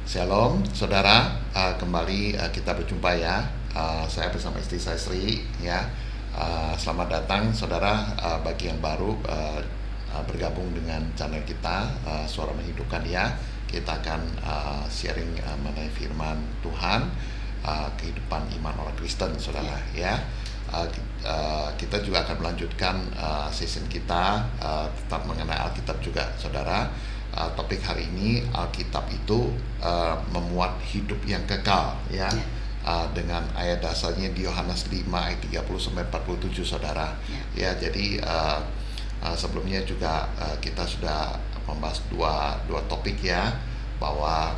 Shalom, saudara. Kembali kita berjumpa ya. Saya bersama istri saya Sri ya. Selamat datang, saudara, bagi yang baru bergabung dengan channel kita Suara Menghidupkan ya. Kita akan sharing mengenai firman Tuhan, kehidupan iman orang Kristen, saudara ya. Kita juga akan melanjutkan season kita tetap mengenai Alkitab juga, saudara. Topik hari ini, Alkitab itu memuat hidup yang kekal ya. Dengan ayat dasarnya di Yohanes 5 ayat 30-47, saudara ya. Jadi sebelumnya juga kita sudah membahas dua topik ya, bahwa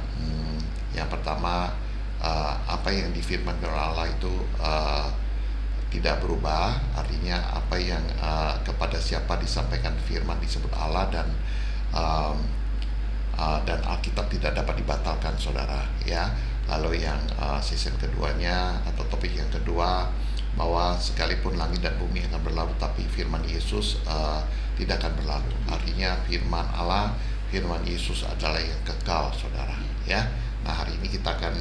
yang pertama, apa yang difirmankan oleh Allah itu tidak berubah, artinya apa yang kepada siapa disampaikan firman disebut Allah, dan Alkitab tidak dapat dibatalkan, saudara ya. Lalu yang season keduanya atau topik yang kedua, bahwa sekalipun langit dan bumi akan berlalu, tapi firman Yesus tidak akan berlalu. Artinya firman Allah, firman Yesus adalah yang kekal, saudara ya. Nah, hari ini kita akan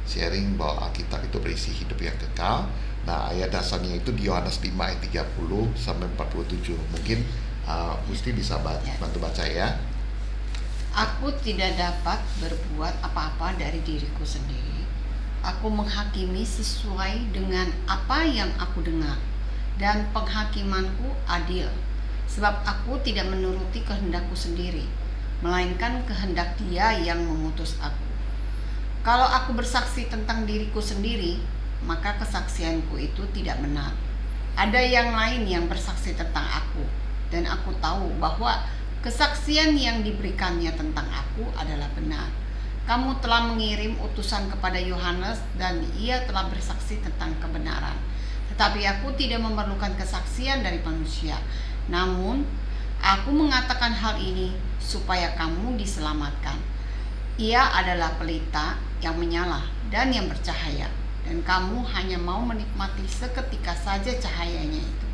sharing bahwa Alkitab itu berisi hidup yang kekal. Nah, ayat dasarnya itu di Yohanes 5 ayat 30-47. Mungkin Gusti bisa bantu baca ya. Aku tidak dapat berbuat apa-apa dari diriku sendiri. Aku menghakimi sesuai dengan apa yang aku dengar, dan penghakimanku adil, sebab aku tidak menuruti kehendakku sendiri, melainkan kehendak Dia yang mengutus aku. Kalau aku bersaksi tentang diriku sendiri, maka kesaksianku itu tidak benar. Ada yang lain yang bersaksi tentang aku, dan aku tahu bahwa kesaksian yang diberikannya tentang aku adalah benar. Kamu telah mengirim utusan kepada Yohanes, dan ia telah bersaksi tentang kebenaran. Tetapi aku tidak memerlukan kesaksian dari manusia. Namun, aku mengatakan hal ini supaya kamu diselamatkan. Ia adalah pelita yang menyala dan yang bercahaya, dan kamu hanya mau menikmati seketika saja cahayanya itu.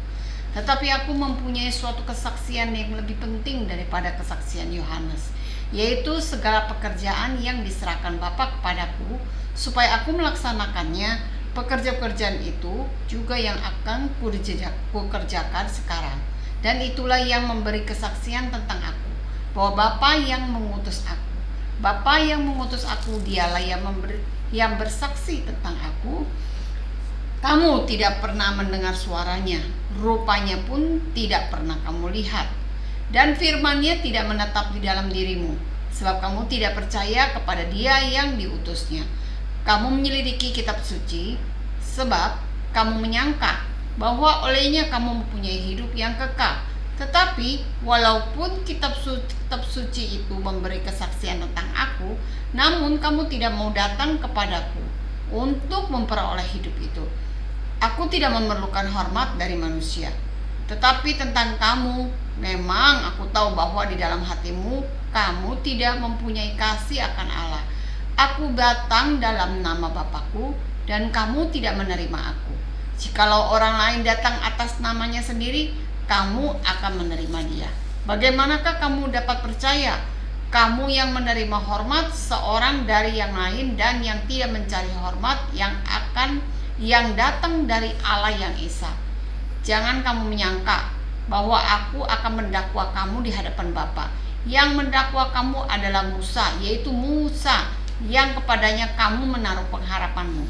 Tetapi aku mempunyai suatu kesaksian yang lebih penting daripada kesaksian Yohanes, yaitu segala pekerjaan yang diserahkan Bapa kepadaku, supaya aku melaksanakannya. Pekerjaan itu juga yang akan kukerjakan sekarang, dan itulah yang memberi kesaksian tentang aku, bahwa Bapa yang mengutus aku. Bapa yang mengutus aku, dialah yang bersaksi tentang aku. Kamu tidak pernah mendengar suaranya, rupanya pun tidak pernah kamu lihat, dan firman-Nya tidak menetap di dalam dirimu, sebab kamu tidak percaya kepada Dia yang diutusnya. Kamu menyelidiki kitab suci, sebab kamu menyangka bahwa olehnya kamu mempunyai hidup yang kekal. Tetapi walaupun kitab suci itu memberi kesaksian tentang aku, namun kamu tidak mau datang kepadaku untuk memperoleh hidup itu. Aku tidak memerlukan hormat dari manusia. Tetapi tentang kamu, memang aku tahu bahwa di dalam hatimu kamu tidak mempunyai kasih akan Allah. Aku datang dalam nama Bapakku, dan kamu tidak menerima aku. Jikalau orang lain datang atas namanya sendiri, kamu akan menerima dia. Bagaimanakah kamu dapat percaya, kamu yang menerima hormat seorang dari yang lain, dan yang tidak mencari hormat yang datang dari Allah yang esa? Jangan kamu menyangka bahwa aku akan mendakwa kamu di hadapan Bapa. Yang mendakwa kamu adalah Musa, yaitu Musa yang kepadanya kamu menaruh pengharapanmu.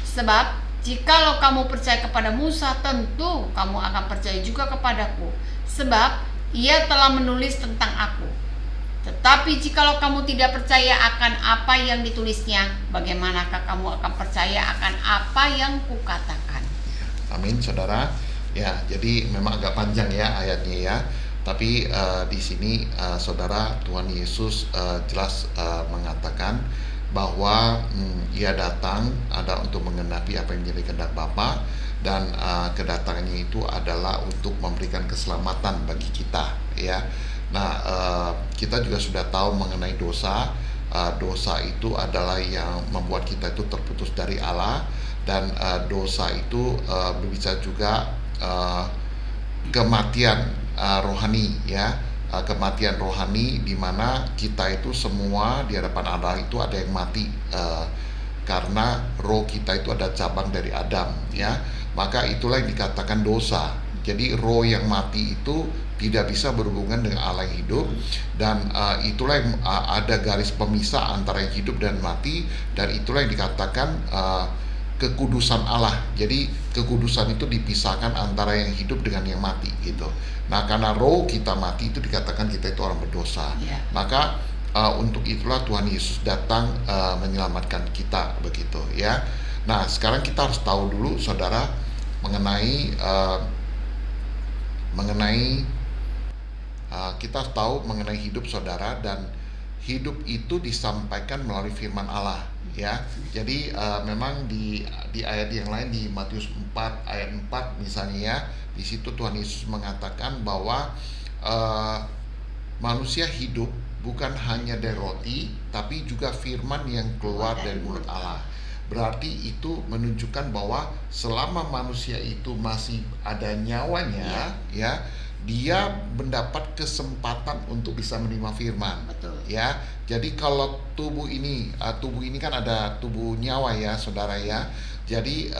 Sebab jikalau kamu percaya kepada Musa, tentu kamu akan percaya juga kepadaku, sebab ia telah menulis tentang aku. Tetapi jikalau kamu tidak percaya akan apa yang ditulisnya, bagaimanakah kamu akan percaya akan apa yang kukatakan? Amin, saudara. Ya, jadi memang agak panjang ya ayatnya ya. Tapi di sini saudara, Tuhan Yesus jelas mengatakan bahwa ia datang ada untuk menggenapi apa yang menjadi kehendak Bapa, dan kedatangannya itu adalah untuk memberikan keselamatan bagi kita ya. Nah, kita juga sudah tahu mengenai dosa. Dosa itu adalah yang membuat kita itu terputus dari Allah, dan dosa itu bisa juga kematian rohani ya. kematian rohani, di mana kita itu semua di hadapan Allah itu ada yang mati, karena roh kita itu ada cabang dari Adam, ya. Maka itulah yang dikatakan dosa. Jadi roh yang mati itu tidak bisa berhubungan dengan Allah yang hidup, dan itulah yang ada garis pemisah antara yang hidup dan mati, dan itulah yang dikatakan kekudusan Allah. Jadi kekudusan itu dipisahkan antara yang hidup dengan yang mati gitu. Nah, karena roh kita mati itu dikatakan kita itu orang berdosa. Maka untuk itulah Tuhan Yesus datang menyelamatkan kita begitu, ya. Nah, sekarang kita harus tahu dulu, saudara, mengenai kita harus tahu mengenai hidup saudara, dan hidup itu disampaikan melalui firman Allah, ya. Jadi memang di ayat yang lain, di Matius 4 ayat 4 misalnya, ya, di situ Tuhan Yesus mengatakan bahwa manusia hidup bukan hanya dari roti, tapi juga firman yang keluar dari mulut Allah. Berarti itu menunjukkan bahwa selama manusia itu masih ada nyawanya, ya, dia mendapat kesempatan untuk bisa menerima firman. Betul. Ya. Jadi kalau tubuh ini kan ada tubuh nyawa, ya, saudara, ya. Jadi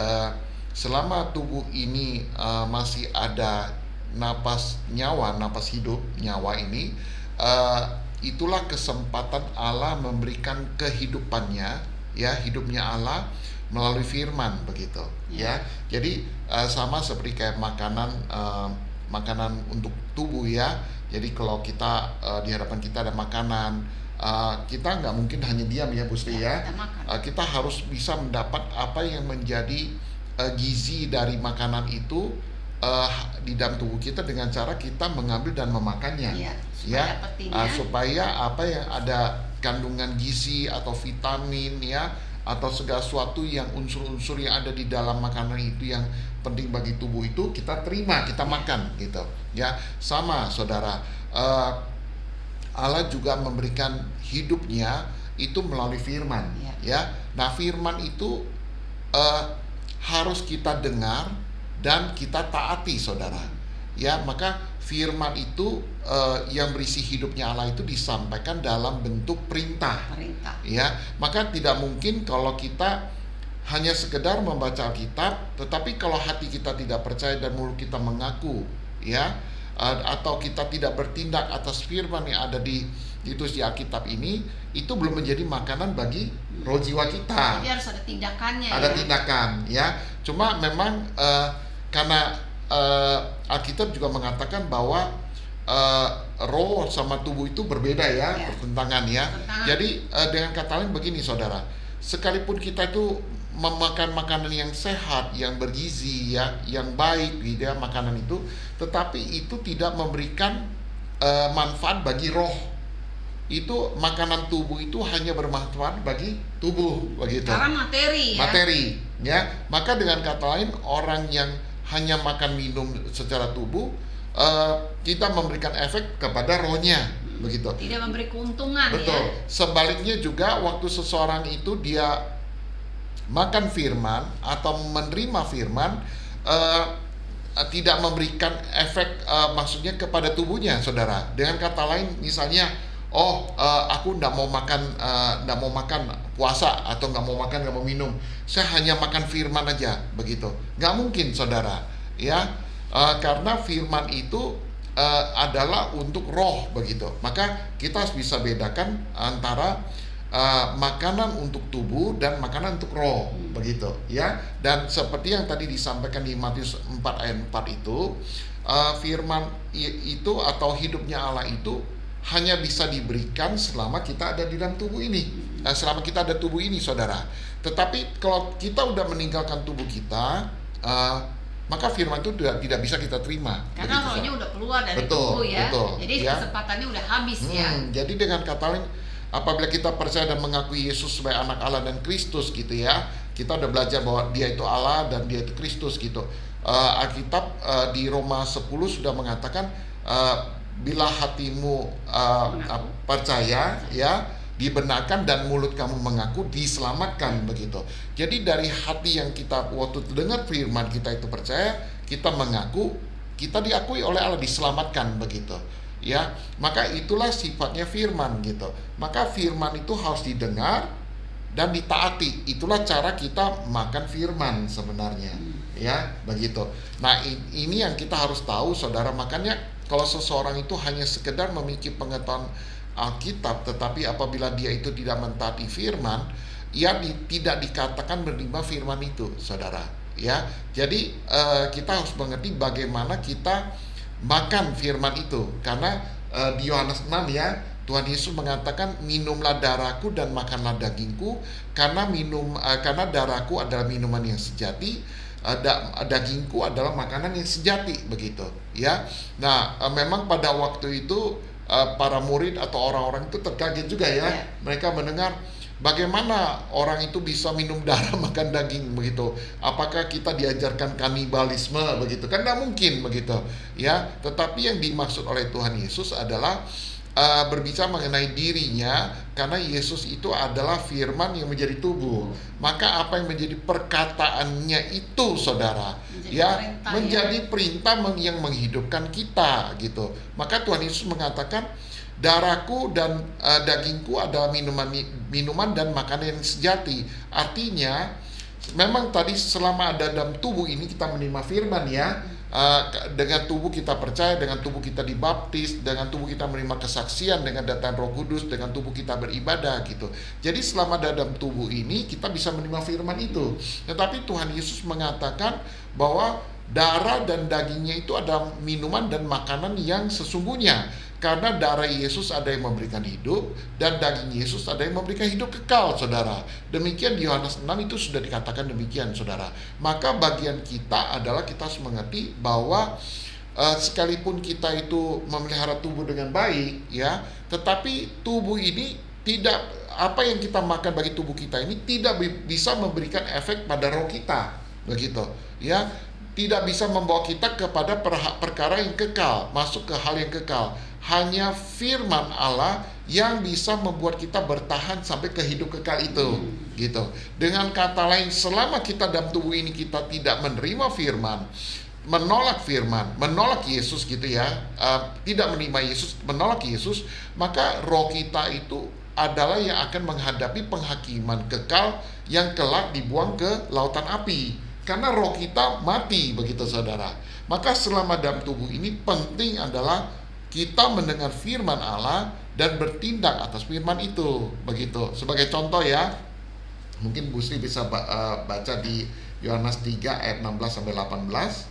selama tubuh ini masih ada napas nyawa, napas hidup nyawa ini, itulah kesempatan Allah memberikan kehidupannya, ya, hidupnya Allah melalui firman begitu, ya. Jadi sama seperti kayak makanan untuk tubuh, ya. Jadi kalau kita di hadapan kita ada makanan, kita nggak mungkin hanya diam, ya, Bu Sri, ya. Kita harus bisa mendapat apa yang menjadi gizi dari makanan itu di dalam tubuh kita dengan cara kita mengambil dan memakannya, supaya apa yang ada kandungan gizi atau vitamin, ya, atau segala sesuatu yang unsur-unsur yang ada di dalam makanan itu yang penting bagi tubuh itu kita terima, kita makan gitu, ya. Sama, saudara, Allah juga memberikan hidupnya itu melalui firman, ya. Nah, firman itu harus kita dengar dan kita taati, saudara, ya. Maka firman itu yang berisi hidupnya Allah itu disampaikan dalam bentuk perintah. Ya. Maka tidak mungkin kalau kita hanya sekedar membaca Alkitab, tetapi kalau hati kita tidak percaya dan mulut kita mengaku, ya, atau kita tidak bertindak atas firman yang ada di Alkitab ini, itu belum menjadi makanan bagi roh jiwa kita. Jadi harus ada tindakannya. Ada tindakan, ya. Cuma memang karena Alkitab juga mengatakan bahwa roh sama tubuh itu berbeda, ya, bertentangan, ya. Jadi dengan kata lain begini, saudara, sekalipun kita itu memakan makanan yang sehat, yang bergizi, ya, yang baik, gitu, ya, makanan itu, tetapi itu tidak memberikan manfaat bagi roh. Itu makanan tubuh itu hanya bermanfaat bagi tubuh, begitu. Karena materi, ya. Maka dengan kata lain, orang yang hanya makan minum secara tubuh, kita memberikan efek kepada rohnya, begitu. Tidak memberi keuntungan. Betul. Ya. Sebaliknya juga waktu seseorang itu dia makan firman atau menerima firman, tidak memberikan efek, maksudnya kepada tubuhnya, saudara. Dengan kata lain, misalnya, aku nggak mau makan puasa, atau nggak mau makan, nggak mau minum, saya hanya makan firman aja, begitu. Nggak mungkin, saudara, ya, karena firman itu adalah untuk roh, begitu. Maka kita harus bisa bedakan antara makanan untuk tubuh dan makanan untuk roh, begitu, ya. Dan seperti yang tadi disampaikan di Matius 4 ayat 4 itu, firman itu atau hidupnya Allah itu hanya bisa diberikan selama kita ada di dalam tubuh ini, selama kita ada tubuh ini, saudara. Tetapi kalau kita udah meninggalkan tubuh kita, maka firman itu tidak bisa kita terima. Karena rohnya udah keluar dari tubuh, ya. Jadi kesempatannya udah habis, ya. Jadi dengan kata lain, apabila kita percaya dan mengakui Yesus sebagai anak Allah dan Kristus, gitu, ya, kita udah belajar bahwa Dia itu Allah dan Dia itu Kristus, gitu. Alkitab di Roma 10 sudah mengatakan, bila hatimu percaya, ya, dibenarkan, dan mulut kamu mengaku, diselamatkan, begitu. Jadi dari hati yang kita waktu dengar firman kita itu percaya, kita mengaku, kita diakui oleh Allah, diselamatkan, begitu. ya. Maka itulah sifatnya firman gitu. Maka firman itu harus didengar dan ditaati. Itulah cara kita makan firman sebenarnya, ya, begitu. Nah, ini yang kita harus tahu, saudara. Makanya kalau seseorang itu hanya sekedar memiliki pengetahuan Alkitab, tetapi apabila dia itu tidak mentaati firman, ia tidak dikatakan menerima firman itu, saudara. Ya, jadi kita harus mengerti bagaimana kita makan firman itu, karena di Yohanes 6 ya, Tuhan Yesus mengatakan, minumlah darahku dan makanlah dagingku, karena darahku adalah minuman yang sejati, dagingku adalah makanan yang sejati, begitu ya. Nah, memang pada waktu itu para murid atau orang-orang itu terkaget juga ya. Mereka mendengar, bagaimana orang itu bisa minum darah makan daging begitu? Apakah kita diajarkan kanibalisme begitu? Kan tidak mungkin begitu ya. Tetapi yang dimaksud oleh Tuhan Yesus adalah berbicara mengenai dirinya, karena Yesus itu adalah firman yang menjadi tubuh. Maka apa yang menjadi perkataannya itu, saudara, menjadi perintah yang menghidupkan kita gitu. Maka Tuhan Yesus mengatakan, darahku dan dagingku adalah minuman dan makanan yang sejati. Artinya memang tadi selama ada dalam tubuh ini kita menerima firman ya, dengan tubuh kita percaya, dengan tubuh kita dibaptis, dengan tubuh kita menerima kesaksian dengan datang Roh Kudus, dengan tubuh kita beribadah gitu. Jadi selama dalam tubuh ini kita bisa menerima firman itu. Tetapi Tuhan Yesus mengatakan bahwa darah dan dagingnya itu adalah minuman dan makanan yang sesungguhnya. Karena darah Yesus ada yang memberikan hidup, dan daging Yesus ada yang memberikan hidup kekal, saudara. Demikian di Yohanes 6 itu sudah dikatakan demikian, saudara. Maka bagian kita adalah kita harus mengerti bahwa sekalipun kita itu memelihara tubuh dengan baik ya, tetapi tubuh ini tidak, apa yang kita makan bagi tubuh kita ini tidak bisa memberikan efek pada roh kita, begitu ya. Tidak bisa membawa kita kepada perkara yang kekal, masuk ke hal yang kekal. Hanya firman Allah yang bisa membuat kita bertahan sampai ke hidup kekal itu, gitu. Dengan kata lain, selama kita dalam tubuh ini kita tidak menerima firman, menolak Yesus gitu ya, tidak menerima Yesus, menolak Yesus, maka roh kita itu adalah yang akan menghadapi penghakiman kekal yang kelak dibuang ke lautan api. Karena roh kita mati, begitu saudara. Maka selama dalam tubuh ini penting adalah kita mendengar firman Allah dan bertindak atas firman itu, begitu. Sebagai contoh ya, mungkin Bu Sri bisa baca di Yohanes 3 ayat 16 sampai 18.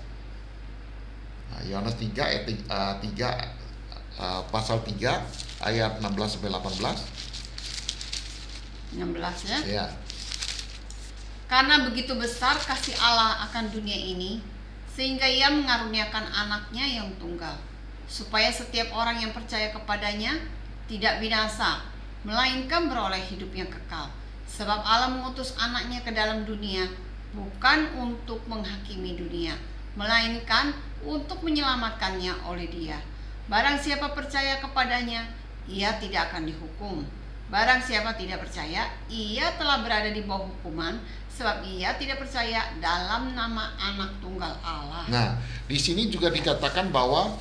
Nah, Yohanes 3 ayat 3 pasal 3 ayat 16 sampai 18. 16 ya. Ya. Karena begitu besar kasih Allah akan dunia ini, sehingga Ia mengaruniakan anaknya yang tunggal, supaya setiap orang yang percaya kepadanya tidak binasa, melainkan beroleh hidup yang kekal. Sebab Allah mengutus anaknya ke dalam dunia, bukan untuk menghakimi dunia, melainkan untuk menyelamatkannya oleh Dia. Barang siapa percaya kepadanya, ia tidak akan dihukum. Barang siapa tidak percaya, ia telah berada di bawah hukuman, sebab ia tidak percaya dalam nama anak tunggal Allah. Nah, di sini juga dikatakan bahwa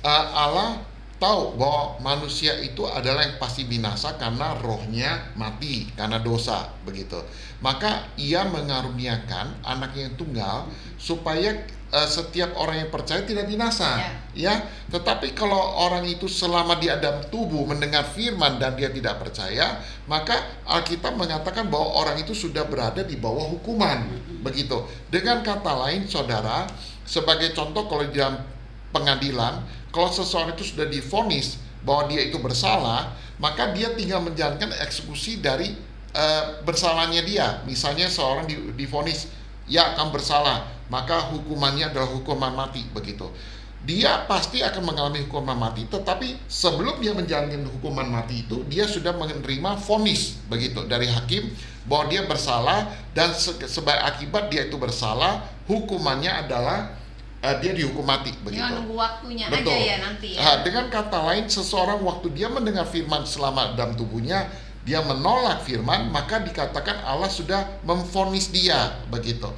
Allah tahu bahwa manusia itu adalah yang pasti binasa karena rohnya mati karena dosa, begitu. Maka ia mengaruniakan anaknya yang tunggal supaya setiap orang yang percaya tidak binasa, ya. Tetapi kalau orang itu selama dia dalam tubuh mendengar firman dan dia tidak percaya, maka Alkitab mengatakan bahwa orang itu sudah berada di bawah hukuman, begitu. Dengan kata lain, saudara, sebagai contoh kalau di dalam pengadilan, kalau seseorang itu sudah divonis bahwa dia itu bersalah, maka dia tinggal menjalankan eksekusi dari bersalahnya dia. Misalnya seorang divonis ya akan bersalah, maka hukumannya adalah hukuman mati, begitu. Dia pasti akan mengalami hukuman mati, tetapi sebelum dia menjalani hukuman mati itu, dia sudah menerima vonis, begitu, dari hakim bahwa dia bersalah, dan sebagai akibat dia itu bersalah, hukumannya adalah dia dihukum mati, begitu. Dia nunggu waktunya. Betul. Aja ya nanti ya. Dengan kata lain, seseorang waktu dia mendengar firman selama dalam tubuhnya, dia menolak firman, maka dikatakan Allah sudah memvonis dia, begitu.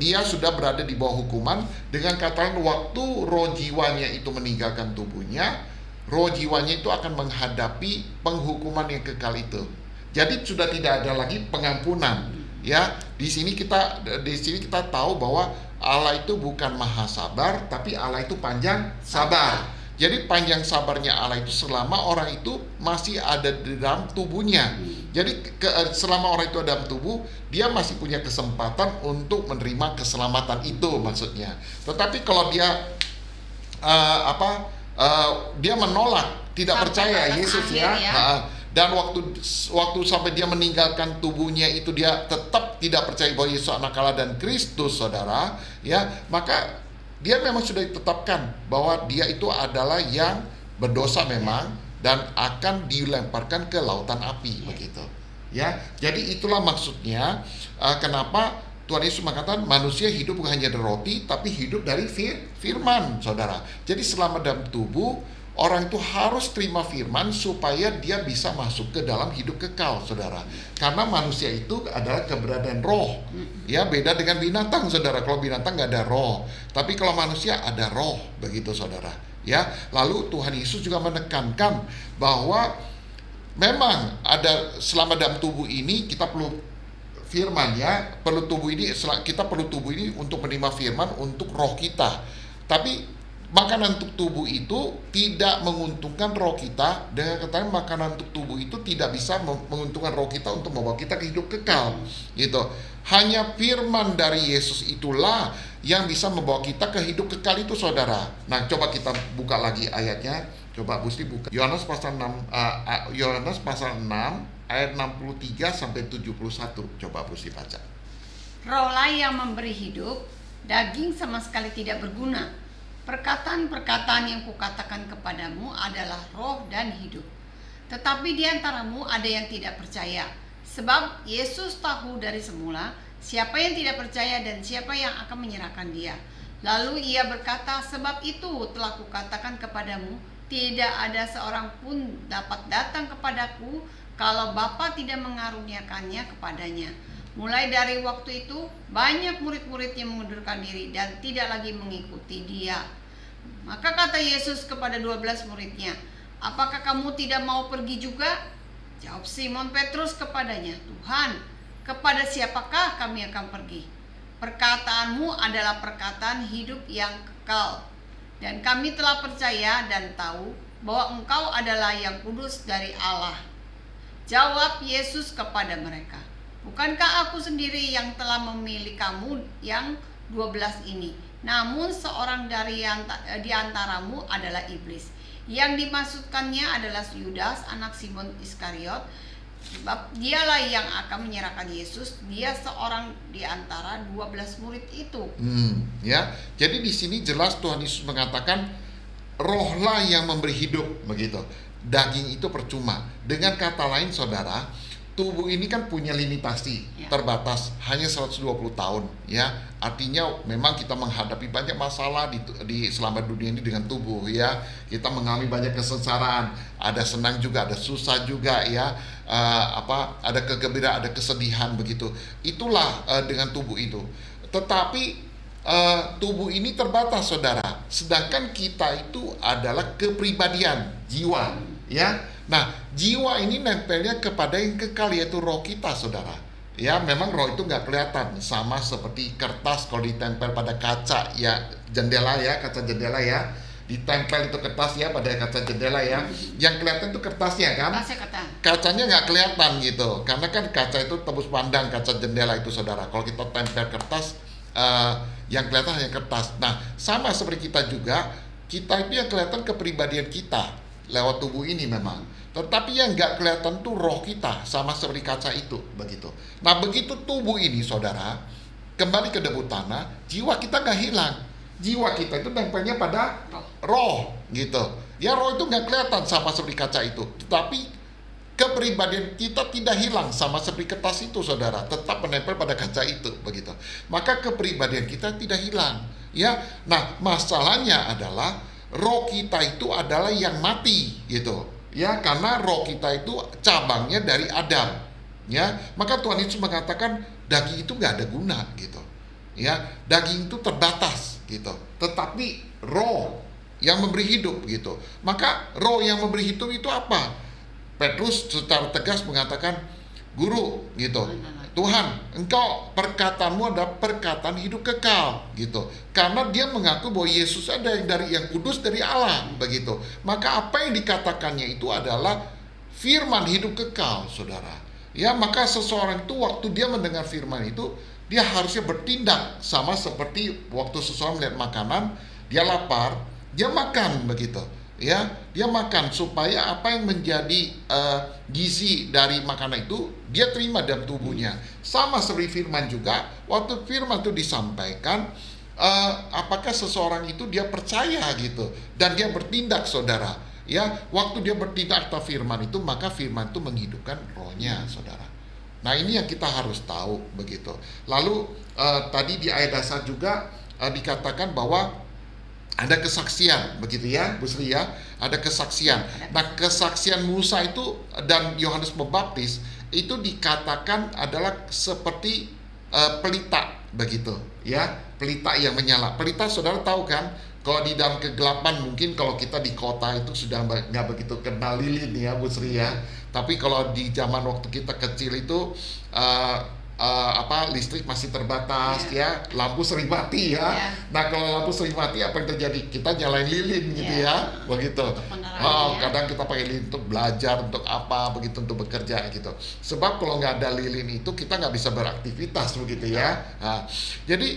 Dia sudah berada di bawah hukuman. Dengan kata lain, waktu roh jiwanya itu meninggalkan tubuhnya, roh jiwanya itu akan menghadapi penghukuman yang kekal itu. Jadi sudah tidak ada lagi pengampunan. Ya, di sini kita tahu bahwa Allah itu bukan maha sabar, tapi Allah itu panjang sabar. Jadi panjang sabarnya Allah itu selama orang itu masih ada di dalam tubuhnya. Jadi selama orang itu ada dalam tubuh, dia masih punya kesempatan untuk menerima keselamatan itu maksudnya. Tetapi kalau dia dia menolak, tidak Sampai percaya batas Yesus akhir, ya. dan waktu sampai dia meninggalkan tubuhnya itu dia tetap tidak percaya bahwa Yesus anak Allah dan Kristus, saudara, ya, maka dia memang sudah ditetapkan bahwa dia itu adalah yang berdosa memang dan akan dilemparkan ke lautan api, begitu. Ya, jadi itulah maksudnya kenapa Tuhan Yesus mengatakan manusia hidup bukan hanya dari roti, tapi hidup dari firman, saudara. Jadi selama dalam tubuh, orang itu harus terima firman supaya dia bisa masuk ke dalam hidup kekal, saudara. Karena manusia itu adalah keberadaan roh. Ya, beda dengan binatang, saudara. Kalau binatang nggak ada roh, tapi kalau manusia ada roh, begitu, saudara. Ya, lalu Tuhan Yesus juga menekankan bahwa memang ada selama dalam tubuh ini kita perlu firman, ya, kita perlu tubuh ini untuk menerima firman untuk roh kita. Tapi makanan untuk tubuh itu tidak menguntungkan roh kita. Dengan kata lain, makanan untuk tubuh itu tidak bisa menguntungkan roh kita untuk membawa kita ke hidup kekal, gitu. Hanya firman dari Yesus itulah yang bisa membawa kita ke hidup kekal itu, saudara. Nah, coba kita buka lagi ayatnya. Coba Busti buka Yohanes pasal 6 ayat 63 sampai 71. Coba Busti baca. Rohlah yang memberi hidup, daging sama sekali tidak berguna. Perkataan-perkataan yang kukatakan kepadamu adalah roh dan hidup. Tetapi di antaramu ada yang tidak percaya. Sebab Yesus tahu dari semula siapa yang tidak percaya dan siapa yang akan menyerahkan dia. Lalu ia berkata, sebab itu telah kukatakan kepadamu, tidak ada seorang pun dapat datang kepadaku kalau Bapa tidak mengaruniakannya kepadanya. Mulai dari waktu itu, banyak murid-murid yang mengundurkan diri dan tidak lagi mengikuti dia. Maka kata Yesus kepada 12 muridnya, apakah kamu tidak mau pergi juga? Jawab Simon Petrus kepadanya, Tuhan, kepada siapakah kami akan pergi? Perkataanmu adalah perkataan hidup yang kekal. Dan kami telah percaya dan tahu bahwa engkau adalah yang kudus dari Allah. Jawab Yesus kepada mereka, bukankah aku sendiri yang telah memilih kamu yang 12 ini? Namun seorang di antaramu adalah iblis. Yang dimaksudkannya adalah Yudas, anak Simon Iskariot. Sebab dialah yang akan menyerahkan Yesus. Dia seorang di antara 12 murid itu. Ya, jadi di sini jelas Tuhan Yesus mengatakan rohlah yang memberi hidup, begitu. Daging itu percuma. Dengan kata lain, saudara, tubuh ini kan punya limitasi, terbatas, hanya 120 tahun, ya. Artinya memang kita menghadapi banyak masalah di selama dunia ini dengan tubuh, ya. Kita mengalami banyak kesengsaraan, ada senang juga, ada susah juga, ya. Ada kegembiraan, ada kesedihan, begitu. Itulah dengan tubuh itu. Tetapi tubuh ini terbatas, saudara. Sedangkan kita itu adalah kepribadian, jiwa, ya. Nah, jiwa ini nempelnya kepada yang kekal, yaitu roh kita, saudara. Ya, memang roh itu nggak kelihatan, sama seperti kertas kalau ditempel pada kaca, ya, jendela, ya, kaca jendela, ya, ditempel itu kertas, ya, pada kaca jendela, ya. Yang kelihatan itu kertasnya, kan? Kacanya nggak kelihatan, gitu, karena kan kaca itu tembus pandang, kaca jendela itu, saudara. Kalau kita tempel kertas, yang kelihatan hanya kertas. Nah, sama seperti kita juga, kita itu yang kelihatan kepribadian kita lewat tubuh ini memang. Tetapi yang nggak kelihatan tuh roh kita, sama seperti kaca itu, begitu. Nah, begitu tubuh ini, saudara, kembali ke debu tanah, jiwa kita nggak hilang. Jiwa kita itu nempelnya pada roh, gitu. Ya, roh itu nggak kelihatan sama seperti kaca itu. Tetapi kepribadian kita tidak hilang sama seperti kertas itu, saudara, tetap menempel pada kaca itu, begitu. Maka kepribadian kita tidak hilang, ya. Nah, masalahnya adalah roh kita itu adalah yang mati, gitu, ya, karena roh kita itu cabangnya dari Adam, ya. Maka Tuhan Yesus mengatakan daging itu nggak ada guna, gitu, ya. Daging itu terbatas, gitu. Tetapi roh yang memberi hidup gitu. Maka roh yang memberi hidup itu apa? Petrus secara tegas mengatakan, Guru gitu, Tuhan, engkau perkataanmu adalah perkataan hidup kekal gitu. Karena dia mengaku bahwa Yesus ada yang kudus dari Allah begitu. Maka apa yang dikatakannya itu adalah firman hidup kekal, saudara. Ya, maka seseorang itu waktu dia mendengar firman itu, dia harusnya bertindak sama seperti waktu seseorang melihat makanan, dia lapar, dia makan begitu. Ya, dia makan supaya apa yang menjadi gizi dari makanan itu dia terima dalam tubuhnya. Sama seperti firman juga, waktu firman itu disampaikan, apakah seseorang itu dia percaya gitu dan dia bertindak, saudara. Ya, waktu dia bertindak atas firman itu, maka firman itu menghidupkan rohnya, saudara. Nah, ini yang kita harus tahu begitu. Lalu tadi di ayat dasar juga dikatakan bahwa ada kesaksian begitu ya, Bu Sri ya, ada kesaksian. Nah, kesaksian Musa itu dan Yohanes Pembaptis itu dikatakan adalah seperti pelita begitu ya, pelita yang menyala. Pelita saudara tahu kan, kalau di dalam kegelapan mungkin kalau kita di kota itu sudah nggak begitu kenal lilin ya, Bu Sri ya. Tapi kalau di zaman waktu kita kecil itu listrik masih terbatas ya, lampu sering mati ya. Nah, kalau lampu sering mati apa yang terjadi? Kita nyalain lilin gitu ya, begitu. Kadang kita pakai lilin untuk belajar, untuk apa begitu, untuk bekerja gitu. Sebab kalau nggak ada lilin itu kita nggak bisa beraktivitas begitu ya. Nah, jadi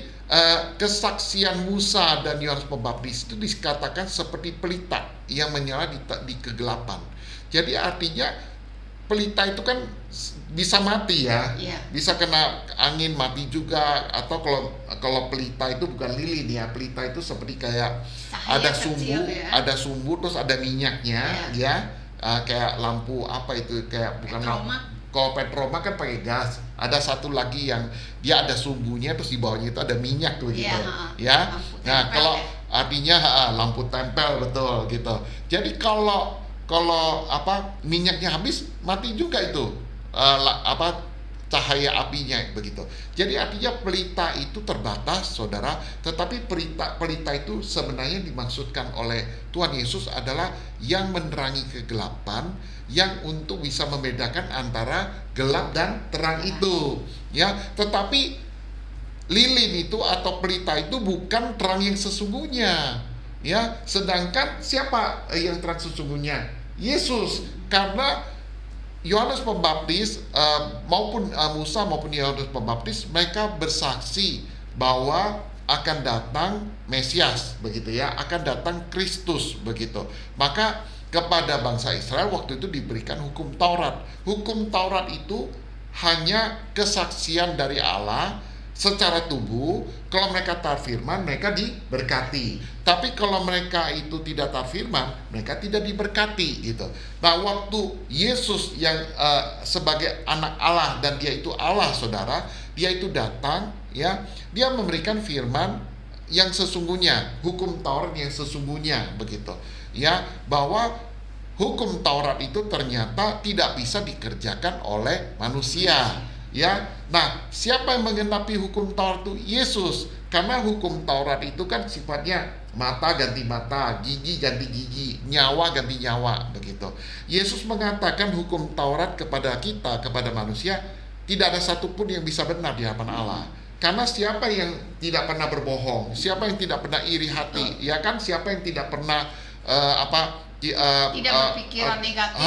kesaksian Musa dan Yohanes Pembaptis itu dikatakan seperti pelita yang menyala di kegelapan. Jadi artinya pelita itu kan bisa mati ya, bisa kena angin mati juga, atau kalau pelita itu bukan lilin ya, pelita itu seperti kayak ada sumbu terus ada minyaknya ya, kayak lampu apa itu, kayak bukan lampu. Kalau petroma kan pakai gas, ada satu lagi yang dia ada sumbunya terus di bawahnya itu ada minyak tuh gitu ya. Nah, kalau artinya lampu tempel, betul gitu. Jadi kalau minyaknya habis, mati juga itu cahaya apinya begitu. Jadi artinya pelita itu terbatas, saudara. Tetapi pelita itu sebenarnya dimaksudkan oleh Tuhan Yesus adalah yang menerangi kegelapan, yang untuk bisa membedakan antara gelap dan terang itu. Ya, tetapi lilin itu atau pelita itu bukan terang yang sesungguhnya. Ya, sedangkan siapa yang terang sesungguhnya? Yesus. Karena Yohanes Pembaptis maupun Musa maupun Yohanes Pembaptis, mereka bersaksi bahwa akan datang Mesias begitu ya, akan datang Kristus begitu. Maka kepada bangsa Israel waktu itu diberikan hukum Taurat. Hukum Taurat itu hanya kesaksian dari Allah secara tubuh. Kalau mereka taat firman, mereka diberkati. Tapi kalau mereka itu tidak taat firman, mereka tidak diberkati gitu. Nah, waktu Yesus yang sebagai anak Allah dan dia itu Allah, saudara, dia itu datang ya, dia memberikan firman yang sesungguhnya, hukum Taurat yang sesungguhnya begitu. Ya, bahwa hukum Taurat itu ternyata tidak bisa dikerjakan oleh manusia. Ya, nah siapa yang menggenapi hukum Taurat itu? Yesus. Karena hukum Taurat itu kan sifatnya mata ganti mata, gigi ganti gigi, nyawa ganti nyawa begitu. Yesus mengatakan hukum Taurat kepada kita, kepada manusia, tidak ada satupun yang bisa benar di hadapan Allah. Karena siapa yang tidak pernah berbohong, siapa yang tidak pernah iri hati, ya kan, siapa yang tidak pernah tidak berpikiran negatif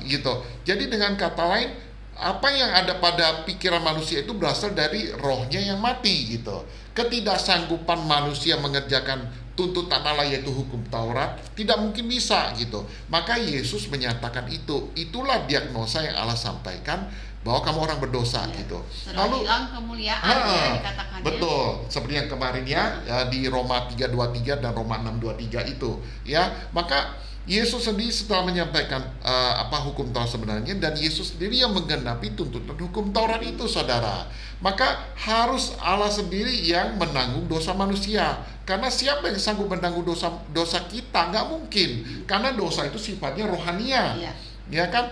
gitu. Jadi dengan kata lain, apa yang ada pada pikiran manusia itu berasal dari rohnya yang mati gitu. Ketidaksanggupan manusia mengerjakan tuntutan Allah yaitu hukum Taurat tidak mungkin bisa gitu. Maka Yesus menyatakan itu. Itulah diagnosa yang Allah sampaikan, bahwa kamu orang berdosa gitu. Lalu hilang kemuliaan dikatakannya. Betul, seperti yang kemarin ya di Roma 3:23 dan Roma 6:23 itu ya. Maka Yesus sendiri setelah menyampaikan hukum Taurat sebenarnya, dan Yesus sendiri yang menggenapi tuntutan hukum Taurat itu, saudara. Maka harus Allah sendiri yang menanggung dosa manusia. Karena siapa yang sanggup menanggung dosa kita? Nggak mungkin. Karena dosa itu sifatnya rohania. Ya kan,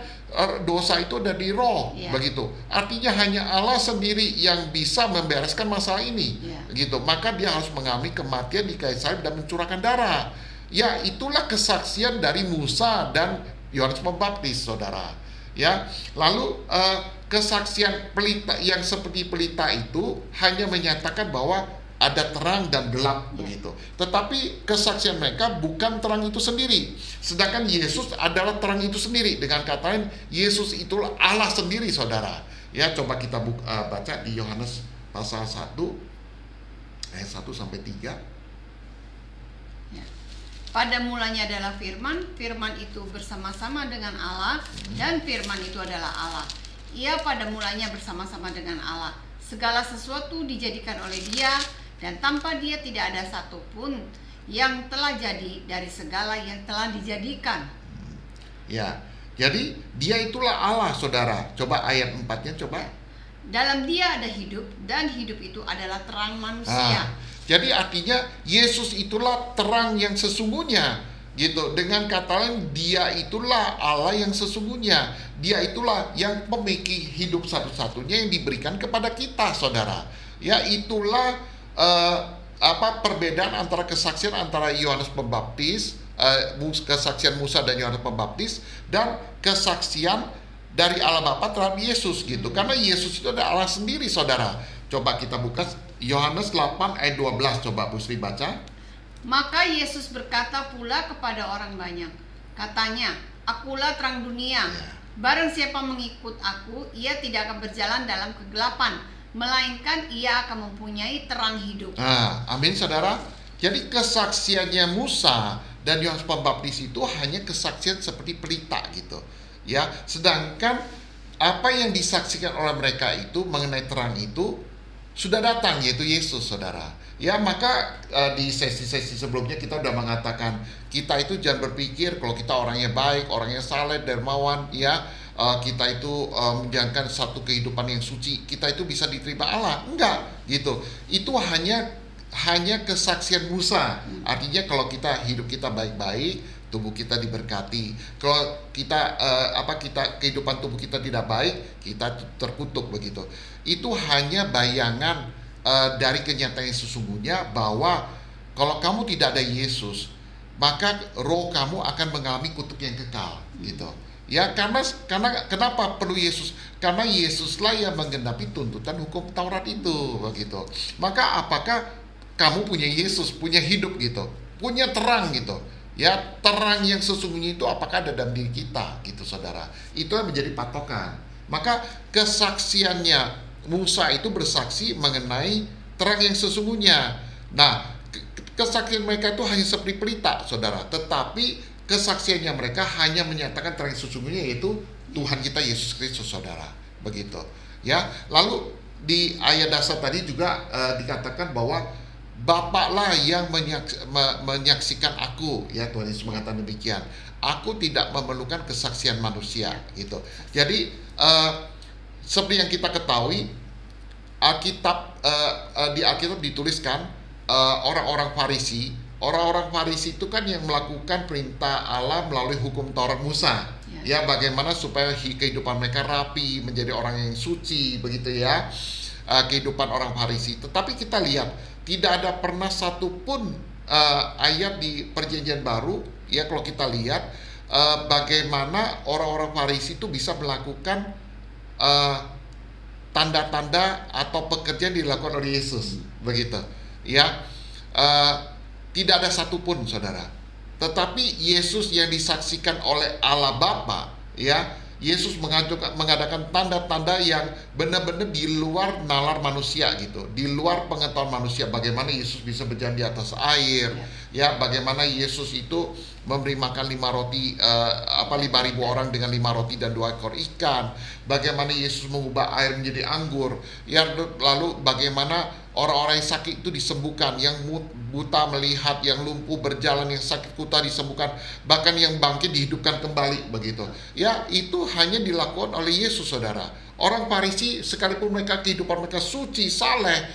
dosa itu ada di roh begitu. Artinya hanya Allah sendiri yang bisa membereskan masalah ini gitu. Maka dia harus mengalami kematian di kayu salib dan mencurahkan darah. Ya, itulah kesaksian dari Musa dan Yohanes Pembaptis, saudara. Ya, lalu kesaksian pelita yang seperti pelita itu hanya menyatakan bahwa ada terang dan gelap begitu. Tetapi kesaksian mereka bukan terang itu sendiri. Sedangkan Yesus adalah terang itu sendiri. Dengan kata lain, Yesus itulah Allah sendiri, saudara. Ya, coba kita baca di Yohanes pasal 1 ayat 1 sampai 3. Ya. Pada mulanya adalah firman, firman itu bersama-sama dengan Allah, dan firman itu adalah Allah. Ia pada mulanya bersama-sama dengan Allah. Segala sesuatu dijadikan oleh Dia, dan tanpa Dia tidak ada satupun yang telah jadi dari segala yang telah dijadikan. Ya, jadi Dia itulah Allah, saudara. Coba ayat 4-nya, coba. Dalam Dia ada hidup, dan hidup itu adalah terang manusia. Jadi artinya Yesus itulah terang yang sesungguhnya, gitu. Dengan kata lain, Dia itulah Allah yang sesungguhnya. Dia itulah yang memiliki hidup satu-satunya yang diberikan kepada kita, saudara. Ya, itulah perbedaan antara kesaksian antara Yohanes Pembaptis, kesaksian Musa dan Yohanes Pembaptis, dan kesaksian dari Allah Bapa terhadap Yesus, gitu. Karena Yesus itu adalah Allah sendiri, saudara. Coba kita buka Yohanes 8 ayat 12, coba Bu Sri baca. Maka Yesus berkata pula kepada orang banyak, katanya, akulah terang dunia. Barang siapa mengikut aku, ia tidak akan berjalan dalam kegelapan, melainkan ia akan mempunyai terang hidup. Amin, saudara. Jadi kesaksiannya Musa dan Yohanes Pembaptis itu hanya kesaksian seperti pelita, gitu. Ya, sedangkan apa yang disaksikan oleh mereka itu mengenai terang itu sudah datang, yaitu Yesus, saudara. Ya, maka di sesi-sesi sebelumnya kita sudah mengatakan kita itu jangan berpikir kalau kita orangnya baik, orangnya saleh, dermawan, ya, kita itu menjalankan satu kehidupan yang suci, kita itu bisa diterima Allah. Enggak, gitu. Itu hanya kesaksian Musa. Artinya kalau hidup kita baik-baik, tubuh kita diberkati. Kalau kita kehidupan tubuh kita tidak baik, kita terkutuk begitu. Itu hanya bayangan dari kenyataan yang sesungguhnya, bahwa kalau kamu tidak ada Yesus, maka roh kamu akan mengalami kutuk yang kekal, gitu. Ya, karena kenapa perlu Yesus? Karena Yesuslah yang menggenapi tuntutan hukum Taurat itu, begitu. Maka apakah kamu punya Yesus, punya hidup, gitu, punya terang, gitu? Ya, terang yang sesungguhnya itu apakah ada dalam diri kita, gitu, saudara. Itu yang menjadi patokan. Maka kesaksiannya Musa itu bersaksi mengenai terang yang sesungguhnya. Nah, kesaksian mereka itu hanya seperti pelita, saudara. Tetapi kesaksiannya mereka hanya menyatakan terang yang sesungguhnya, yaitu Tuhan kita Yesus Kristus, saudara. Begitu. Ya, lalu di ayat dasar tadi juga dikatakan bahwa Bapaklah yang menyaksikan aku, ya, Tuhan Yesus mengatakan demikian. Aku tidak memerlukan kesaksian manusia, gitu. Jadi seperti yang kita ketahui, di Alkitab dituliskan orang-orang Farisi itu kan yang melakukan perintah Allah melalui hukum Taurat Musa. Ya, bagaimana supaya kehidupan mereka rapi, menjadi orang yang suci, begitu ya. Kehidupan orang Farisi. Tetapi kita lihat tidak ada pernah satupun ayat di Perjanjian Baru, ya, kalau kita lihat bagaimana orang-orang Farisi itu bisa melakukan tanda-tanda atau pekerjaan dilakukan oleh Yesus, begitu, ya. Tidak ada satupun, saudara. Tetapi Yesus yang disaksikan oleh Allah Bapa, ya, Yesus mengadakan tanda-tanda yang benar-benar di luar nalar manusia, gitu, di luar pengetahuan manusia. Bagaimana Yesus bisa berjalan di atas air, ya, bagaimana Yesus itu memberi makan 5.000 orang dengan 5 roti dan 2 ekor ikan. Bagaimana Yesus mengubah air menjadi anggur, ya, lalu bagaimana orang-orang yang sakit itu disembuhkan, yang buta melihat, yang lumpuh berjalan, yang sakit kuta disembuhkan, bahkan yang bangkit dihidupkan kembali, begitu. Ya, itu hanya dilakukan oleh Yesus, saudara. Orang Farisi sekalipun mereka kehidupan mereka suci, saleh,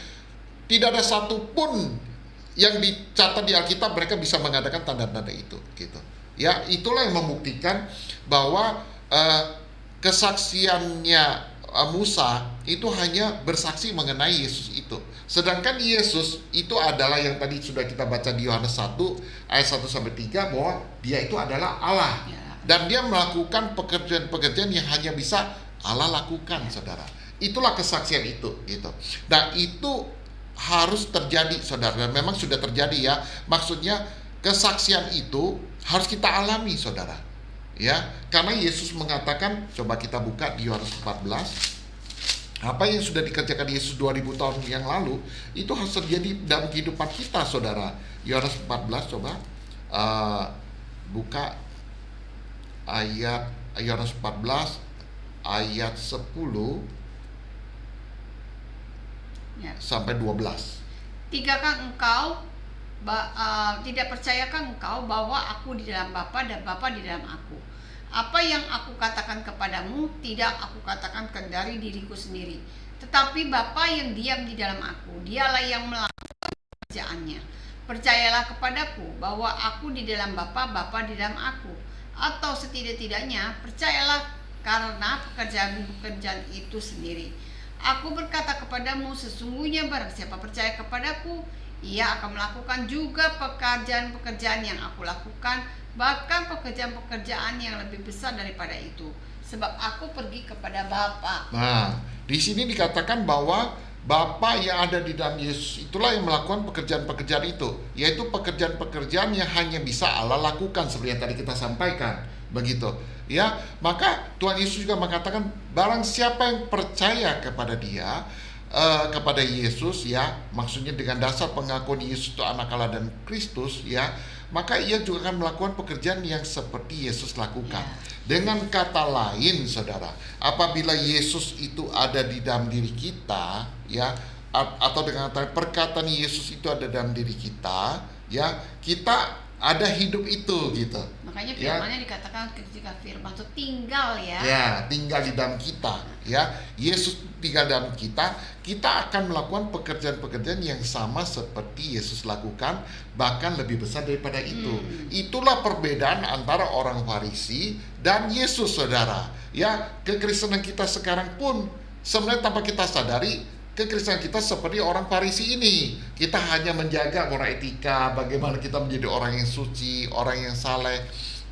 tidak ada satupun yang dicatat di Alkitab mereka bisa mengadakan tanda-tanda itu, gitu. Ya, itulah yang membuktikan bahwa kesaksiannya Musa itu hanya bersaksi mengenai Yesus itu. Sedangkan Yesus itu adalah yang tadi sudah kita baca di Yohanes 1 ayat 1 sampai 3 bahwa dia itu adalah Allah. Ya. Dan dia melakukan pekerjaan-pekerjaan yang hanya bisa Allah lakukan, saudara. Itulah kesaksian itu, gitu. Nah, itu harus terjadi, saudara. Dan memang sudah terjadi ya. Maksudnya kesaksian itu harus kita alami, saudara. Ya, karena Yesus mengatakan, coba kita buka di Yohanes 14. Apa yang sudah dikerjakan Yesus 2000 tahun yang lalu itu harus terjadi dalam kehidupan kita, saudara. Yohanes 14, coba buka ayat Yohanes 14 ayat 10 Ya. sampai 12. Tidak percayakah engkau bahwa aku di dalam Bapa dan Bapa di dalam aku? Apa yang aku katakan kepadamu tidak aku katakan dari diriku sendiri, tetapi Bapa yang diam di dalam aku, dialah yang melakukan pekerjaannya. Percayalah kepadaku bahwa aku di dalam Bapa, Bapa di dalam aku. Atau setidak-tidaknya percayalah karena pekerjaan itu sendiri. Aku berkata kepadamu, sesungguhnya barang siapa percaya kepadaku, ia akan melakukan juga pekerjaan-pekerjaan yang aku lakukan, bahkan pekerjaan-pekerjaan yang lebih besar daripada itu, sebab aku pergi kepada Bapa. Nah, di sini dikatakan bahwa Bapa yang ada di dalam Yesus itulah yang melakukan pekerjaan-pekerjaan itu, yaitu pekerjaan-pekerjaan yang hanya bisa Allah lakukan seperti yang tadi kita sampaikan, begitu. Ya, maka Tuhan Yesus juga mengatakan barang siapa yang percaya kepada Dia, kepada Yesus, ya, maksudnya dengan dasar pengakuan Yesus itu anak Allah dan Kristus, ya, maka ia juga akan melakukan pekerjaan yang seperti Yesus lakukan. Dengan kata lain, saudara, apabila Yesus itu ada di dalam diri kita, ya, atau dengan kata perkataan Yesus itu ada dalam diri kita, ya, kita ada hidup itu, gitu. Makanya firman-Nya dikatakan ketika firman itu tinggal, ya. Ya, tinggal di dalam kita, ya. Yesus tinggal dalam kita, kita akan melakukan pekerjaan-pekerjaan yang sama seperti Yesus lakukan, bahkan lebih besar daripada itu. Itulah perbedaan antara orang Farisi dan Yesus, saudara. Ya, kekristenan kita sekarang pun sebenarnya tanpa kita sadari, kekristenan kita seperti orang Farisi ini. Kita hanya menjaga moral etika, bagaimana kita menjadi orang yang suci, orang yang saleh.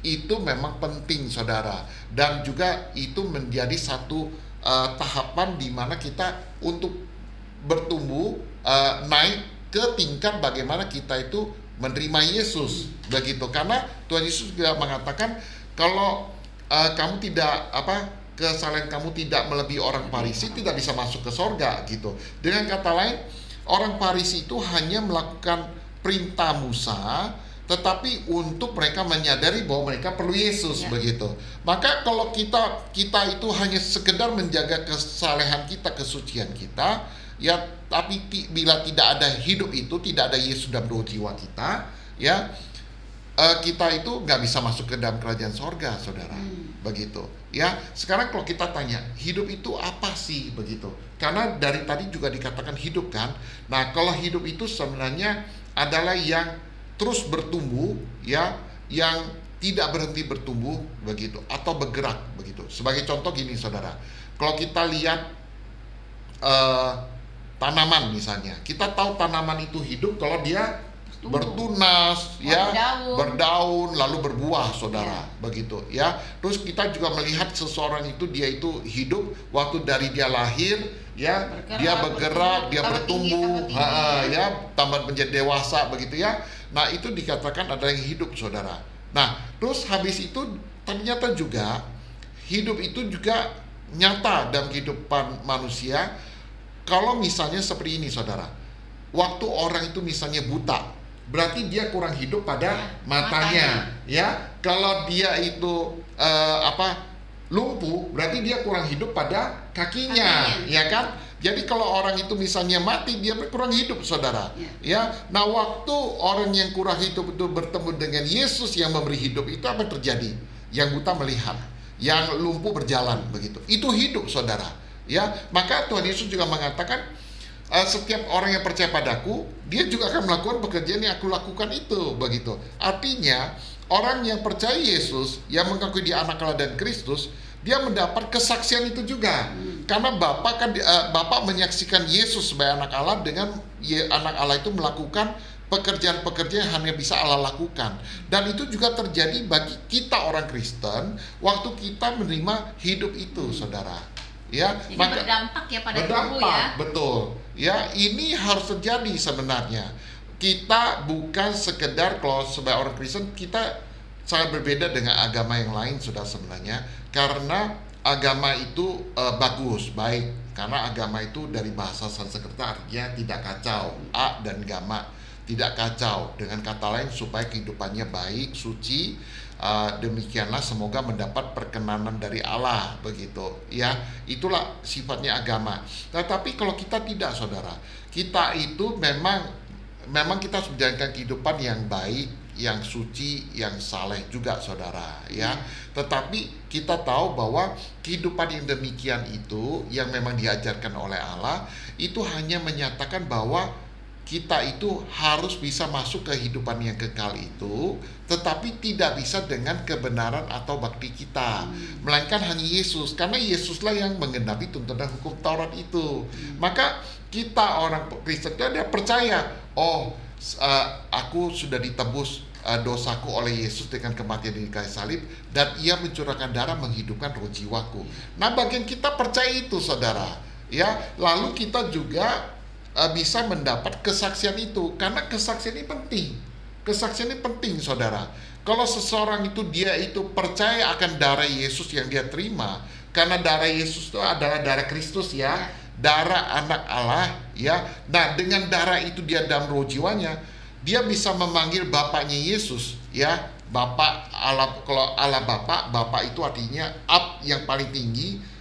Itu memang penting, saudara. Dan juga itu menjadi satu tahapan di mana kita untuk bertumbuh, naik ke tingkat bagaimana kita itu menerima Yesus, begitu. Karena Tuhan Yesus juga mengatakan kalau kamu tidak kesalahan kamu tidak melebihi orang Farisi, tidak bisa masuk ke sorga, gitu. Dengan kata lain, orang Farisi itu hanya melakukan perintah Musa, tetapi untuk mereka menyadari bahwa mereka perlu Yesus, begitu. Maka kalau kita itu hanya sekedar menjaga kesalehan kita, kesucian kita, ya, tapi bila tidak ada hidup itu, tidak ada Yesus dalam roh jiwa kita, ya, kita itu nggak bisa masuk ke dalam kerajaan sorga, saudara. Begitu, ya. Sekarang kalau kita tanya hidup itu apa sih, begitu? Karena dari tadi juga dikatakan hidup, kan. Nah, kalau hidup itu sebenarnya adalah yang terus bertumbuh, ya, yang tidak berhenti bertumbuh, begitu, atau bergerak, begitu. Sebagai contoh gini, saudara, kalau kita lihat tanaman misalnya, kita tahu tanaman itu hidup kalau dia bertunas, ya, berdaun, lalu berbuah, saudara, begitu, ya. Terus kita juga melihat seseorang itu, dia itu hidup waktu dari dia lahir, ya, dia bergerak, dia bertumbuh, ya, tambah menjadi dewasa, begitu, ya. Nah, itu dikatakan adalah yang hidup, saudara. Nah, terus habis itu ternyata juga hidup itu juga nyata dalam kehidupan manusia. Kalau misalnya seperti ini, saudara, waktu orang itu misalnya buta, berarti dia kurang hidup pada matanya, ya. Kalau dia itu lumpuh, berarti dia kurang hidup pada kakinya, ya kan? Jadi kalau orang itu misalnya mati, dia kurang hidup, saudara, ya. Nah, waktu orang yang kurang hidup itu bertemu dengan Yesus yang memberi hidup, itu apa yang terjadi? Yang buta melihat, yang lumpuh berjalan, begitu. Itu hidup, saudara, ya. Maka Tuhan Yesus juga mengatakan, setiap orang yang percaya padaku, dia juga akan melakukan pekerjaan yang aku lakukan itu, begitu. Artinya orang yang percaya Yesus, yang mengakui dia anak Allah dan Kristus, dia mendapat kesaksian itu juga. Karena Bapa menyaksikan Yesus sebagai anak Allah dengan anak Allah itu melakukan pekerjaan-pekerjaan yang hanya bisa Allah lakukan. Dan itu juga terjadi bagi kita orang Kristen waktu kita menerima hidup itu, saudara. Ya, jadi berdampak ya pada tubuh ya. Betul. Ya, ini harus terjadi sebenarnya. Kita bukan sekedar, kalau sebagai orang Kristen kita sangat berbeda dengan agama yang lain, sudah sebenarnya. Karena agama itu bagus, baik. Karena agama itu dari bahasa Sanskerta artinya tidak kacau, a dan gama, tidak kacau. Dengan kata lain supaya kehidupannya baik, suci. Demikianlah semoga mendapat perkenanan dari Allah, begitu ya. Itulah sifatnya agama. Tetapi kalau kita tidak, saudara, kita itu memang kita harus menjalankan kehidupan yang baik, yang suci, yang saleh juga, saudara ya. Tetapi kita tahu bahwa kehidupan yang demikian itu yang memang diajarkan oleh Allah itu hanya menyatakan bahwa kita itu harus bisa masuk ke kehidupan yang kekal itu, tetapi tidak bisa dengan kebenaran atau bakti kita, melainkan hanya Yesus, karena Yesuslah yang menggenapi tuntunan hukum Taurat itu. Maka kita orang Kristen dia percaya, aku sudah ditebus dosaku oleh Yesus dengan kematian di kayu salib, dan ia mencurahkan darah menghidupkan roh jiwaku. Nah, bagian kita percaya itu, saudara ya. Lalu kita juga bisa mendapat kesaksian itu, karena kesaksian ini penting. Kesaksian ini penting, saudara. Kalau seseorang itu dia itu percaya akan darah Yesus yang dia terima, karena darah Yesus itu adalah darah Kristus ya, darah anak Allah ya. Nah, dengan darah itu dia dalam roh jiwanya, dia bisa memanggil Bapaknya Yesus ya, Bapa Allah. Kalau Allah Bapa itu artinya up yang paling tinggi,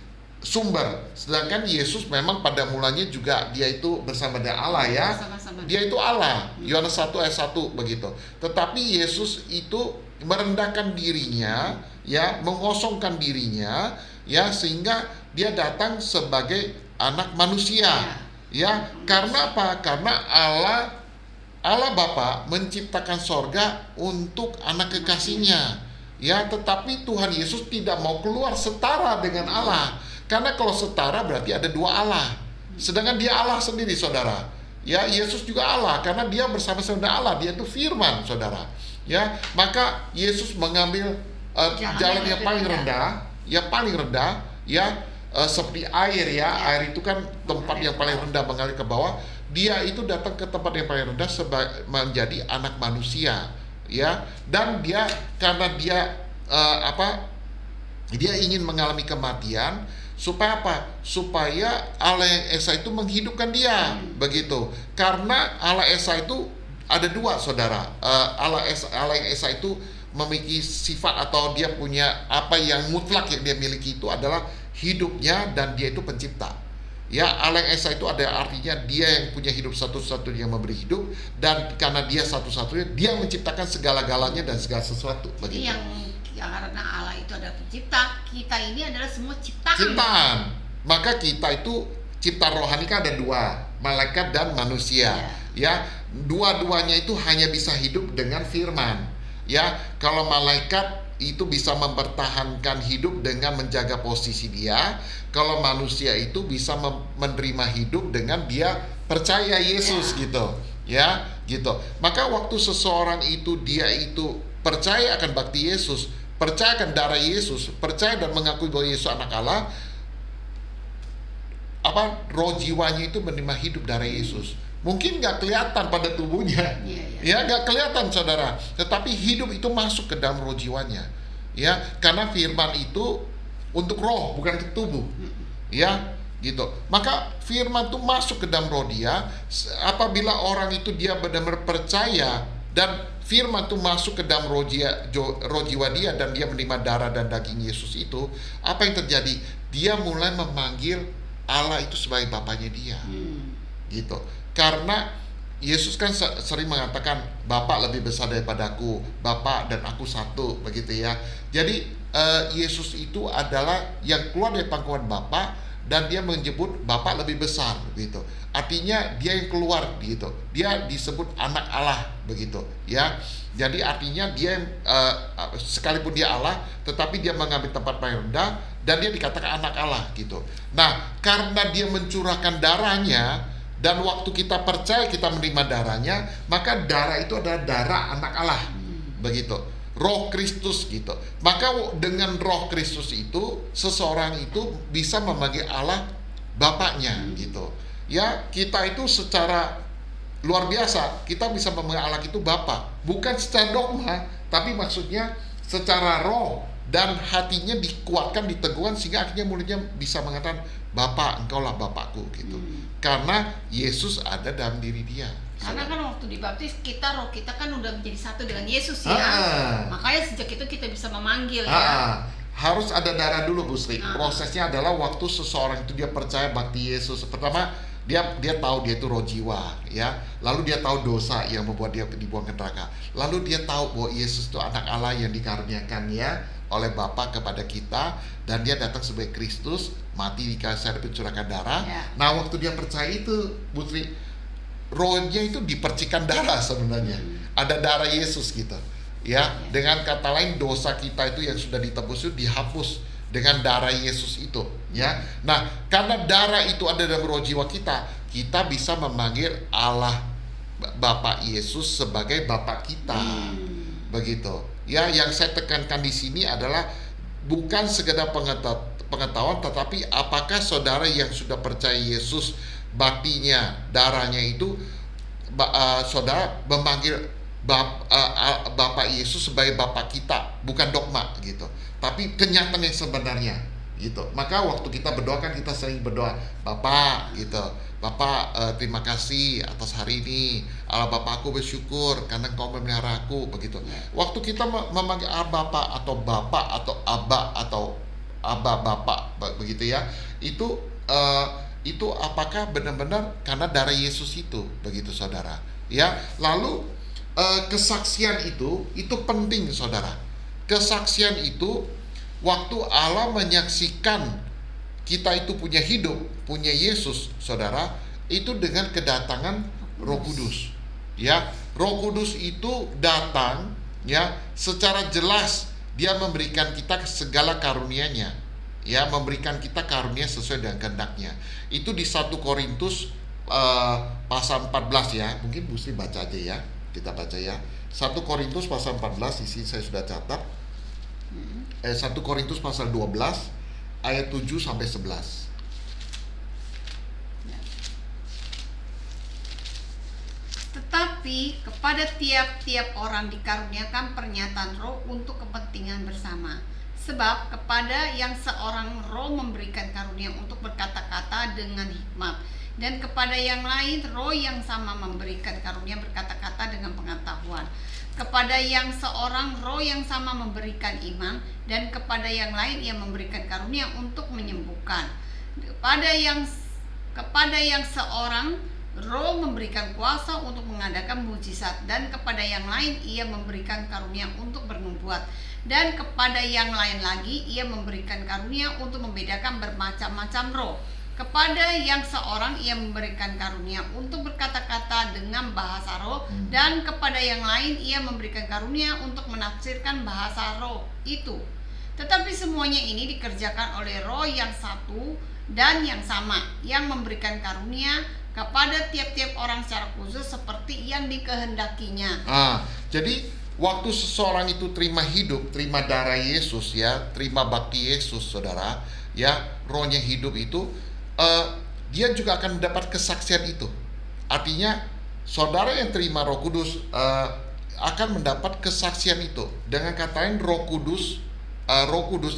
sumber. Sedangkan Yesus memang pada mulanya juga dia itu bersama dengan Allah ya. Sama-sama. Dia itu Allah. Yohanes 1 ayat 1 begitu. Tetapi Yesus itu merendahkan dirinya ya, mengosongkan dirinya ya, sehingga dia datang sebagai anak manusia ya. Karena apa? Karena Allah Bapa menciptakan sorga untuk anak kekasihnya ya, tetapi Tuhan Yesus tidak mau keluar setara dengan Allah. Karena kalau setara berarti ada dua Allah. Sedangkan dia Allah sendiri, saudara. Ya, Yesus juga Allah karena dia bersama-sama dengan Allah. Dia itu firman, saudara. Ya, maka Yesus mengambil jalan yang paling rendah, ya, seperti air ya. Air itu kan tempat yang paling rendah mengalir ke bawah. Dia itu datang ke tempat yang paling rendah menjadi anak manusia, ya. Dan dia karena dia dia ingin mengalami kematian. Supaya apa? Supaya Allah yang Esa itu menghidupkan dia, begitu. Karena Allah Esa itu ada dua, saudara. Allah yang Esa itu memiliki sifat atau dia punya apa yang mutlak yang dia miliki itu adalah hidupnya, dan dia itu pencipta. Ya, Allah yang Esa itu ada artinya dia yang punya hidup satu-satunya yang memberi hidup, dan karena dia satu-satunya dia menciptakan segala-galanya dan segala sesuatu. Begitu. Karena Allah itu adalah pencipta, kita ini adalah semua ciptaan. Ciptaan. Maka kita itu cipta rohani kan ada dua, malaikat dan manusia. Ya, dua-duanya itu hanya bisa hidup dengan firman. Ya, kalau malaikat itu bisa mempertahankan hidup dengan menjaga posisi dia. Kalau manusia itu bisa menerima hidup dengan dia percaya Yesus gitu. Ya, gitu. Maka waktu seseorang itu dia itu percaya akan bakti Yesus, percaya akan darah Yesus, percaya dan mengakui bahwa Yesus anak Allah, roh jiwanya itu menerima hidup darah Yesus. Mungkin nggak kelihatan pada tubuhnya, ya nggak kelihatan, saudara. Tetapi hidup itu masuk ke dalam roh jiwanya, ya. Karena firman itu untuk roh, bukan ke tubuh, ya, gitu. Maka firman itu masuk ke dalam roh dia. Apabila orang itu dia benar-benar percaya dan firman itu masuk ke dalam roh jiwa dia, dan dia menerima darah dan daging Yesus itu, apa yang terjadi? Dia mulai memanggil Allah itu sebagai Bapaknya dia, gitu. Karena Yesus kan sering mengatakan Bapa lebih besar daripada aku, Bapa dan aku satu, begitu ya. Jadi Yesus itu adalah yang keluar dari pangkuan Bapa dan dia menyebut Bapa lebih besar gitu. Artinya dia yang keluar gitu. Dia disebut anak Allah begitu ya. Jadi artinya dia sekalipun dia Allah, tetapi dia mengambil tempat paling rendah dan dia dikatakan anak Allah gitu. Nah, karena dia mencurahkan darahnya dan waktu kita percaya kita menerima darahnya, maka darah itu adalah darah anak Allah begitu. Roh Kristus gitu. Maka dengan Roh Kristus itu seseorang itu bisa memanggil Allah Bapaknya gitu. Ya, kita itu secara luar biasa kita bisa memanggil Allah itu Bapa, bukan secara dogma, tapi maksudnya secara roh dan hatinya dikuatkan, diteguhkan sehingga akhirnya mulutnya bisa mengatakan Bapa, engkaulah Bapakku gitu. Karena Yesus ada dalam diri dia. Karena kan waktu dibaptis roh kita kan udah menjadi satu dengan Yesus ya. Makanya sejak itu kita bisa memanggil ya. Harus ada darah dulu Bu Sri. Prosesnya adalah waktu seseorang itu dia percaya bakti Yesus. Pertama dia tahu dia itu roh jiwa ya. Lalu dia tahu dosa yang membuat dia dibuang ke neraka. Lalu dia tahu bahwa Yesus itu anak Allah yang dikaruniakan ya oleh Bapa kepada kita, dan dia datang sebagai Kristus, mati di kayu salib, mencurahkan darah. Nah, waktu dia percaya itu Bu Sri, rohnya itu dipercikan darah sebenarnya. Ada darah Yesus gitu. Ya, dengan kata lain dosa kita itu yang sudah ditebus itu dihapus dengan darah Yesus itu, ya. Nah, karena darah itu ada dalam roh jiwa kita, kita bisa memanggil Allah Bapa Yesus sebagai Bapa kita. Begitu. Ya, yang saya tekankan di sini adalah bukan sekedar pengetahuan, tetapi apakah saudara yang sudah percaya Yesus baktinya, darahnya itu, saudara memanggil Bapak Yesus sebagai Bapak kita, bukan dogma gitu, tapi kenyataan yang sebenarnya gitu. Maka waktu kita berdoa kan kita sering berdoa, Bapak gitu, Bapak terima kasih atas hari ini, Allah Bapakku bersyukur karena Engkau memelihara aku begitu. Waktu kita memanggil Bapak atau Bapak atau Abba atau Abba Bapak begitu ya, itu apakah benar-benar karena darah Yesus itu begitu saudara ya. Lalu kesaksian itu penting saudara. Kesaksian itu waktu Allah menyaksikan kita itu punya hidup, punya Yesus saudara, itu dengan kedatangan Roh Kudus ya. Roh Kudus itu datang ya, secara jelas dia memberikan kita segala karunia-Nya ya, memberikan kita karunia sesuai dengan kehendaknya. Itu di 1 Korintus pasal 14 ya. Mungkin mesti baca aja ya. Kita baca ya. 1 Korintus pasal 14, di sini saya sudah catat. 1 Korintus pasal 12 ayat 7 sampai 11. Tetapi kepada tiap-tiap orang dikaruniakan pernyataan roh untuk kepentingan bersama. Sebab kepada yang seorang roh memberikan karunia untuk berkata-kata dengan hikmat, dan kepada yang lain roh yang sama memberikan karunia berkata-kata dengan pengetahuan. Kepada yang seorang roh yang sama memberikan iman, dan kepada yang lain ia memberikan karunia untuk menyembuhkan. Kepada yang seorang roh memberikan kuasa untuk mengadakan mujizat, dan kepada yang lain ia memberikan karunia untuk bernubuat, dan kepada yang lain lagi ia memberikan karunia untuk membedakan bermacam-macam roh. Kepada yang seorang ia memberikan karunia untuk berkata-kata dengan bahasa roh, dan kepada yang lain ia memberikan karunia untuk menafsirkan bahasa roh itu. Tetapi semuanya ini dikerjakan oleh Roh yang satu dan yang sama, yang memberikan karunia kepada tiap-tiap orang secara khusus seperti yang dikehendakinya. Jadi waktu seseorang itu terima hidup, terima darah Yesus ya, terima bakti Yesus saudara ya, rohnya hidup itu, dia juga akan mendapat kesaksian itu. Artinya saudara yang terima Roh Kudus akan mendapat kesaksian itu. Dengan kata lain Roh Kudus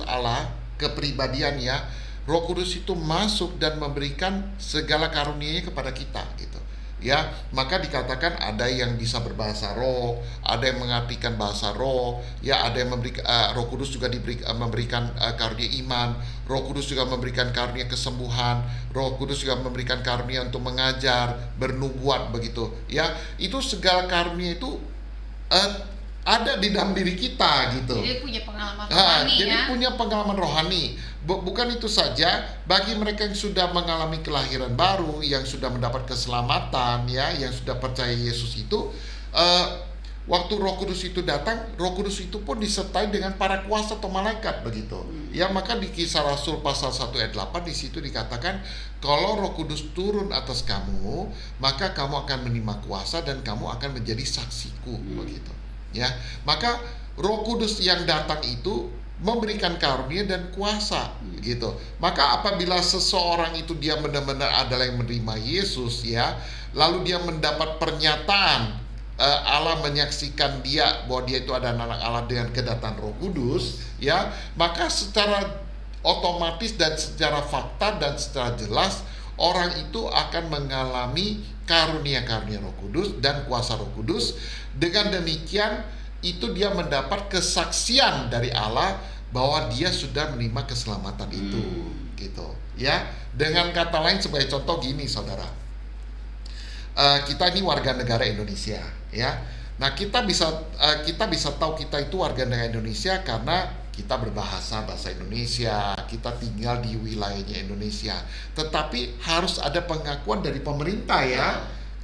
Allah, kepribadian ya, Roh Kudus itu masuk dan memberikan segala karunia-Nya kepada kita gitu. Ya, maka dikatakan ada yang bisa berbahasa roh, ada yang mengartikan bahasa roh, ya ada yang memberikan Roh Kudus juga memberikan karunia iman, Roh Kudus juga memberikan karunia kesembuhan, Roh Kudus juga memberikan karunia untuk mengajar, bernubuat begitu. Ya, itu segala karunia itu ada di dalam diri kita gitu. Jadi punya pengalaman rohani Jadi ya. punya pengalaman rohani. Bukan itu saja, bagi mereka yang sudah mengalami kelahiran baru, yang sudah mendapat keselamatan ya, yang sudah percaya Yesus itu, eh, waktu Roh Kudus itu datang, Roh Kudus itu pun disertai dengan para kuasa atau malaikat begitu. Ya, maka di Kisah Rasul pasal 1 ayat 8 di situ dikatakan, kalau Roh Kudus turun atas kamu, maka kamu akan menerima kuasa dan kamu akan menjadi saksiku begitu. Ya, maka Roh Kudus yang datang itu memberikan karunia dan kuasa gitu. Maka apabila seseorang itu dia benar-benar adalah yang menerima Yesus ya, lalu dia mendapat pernyataan Allah menyaksikan dia bahwa dia itu adalah anak Allah dengan kedatangan Roh Kudus ya, maka secara otomatis dan secara fakta dan secara jelas orang itu akan mengalami karunia-karunia Roh Kudus dan kuasa Roh Kudus. Dengan demikian itu dia mendapat kesaksian dari Allah bahwa dia sudah menerima keselamatan itu gitu ya. Dengan kata lain, sebagai contoh gini saudara, kita ini warga negara Indonesia ya. Nah, kita bisa tahu kita itu warga negara Indonesia karena kita berbahasa bahasa Indonesia, kita tinggal di wilayahnya Indonesia. Tetapi harus ada pengakuan dari pemerintah ya,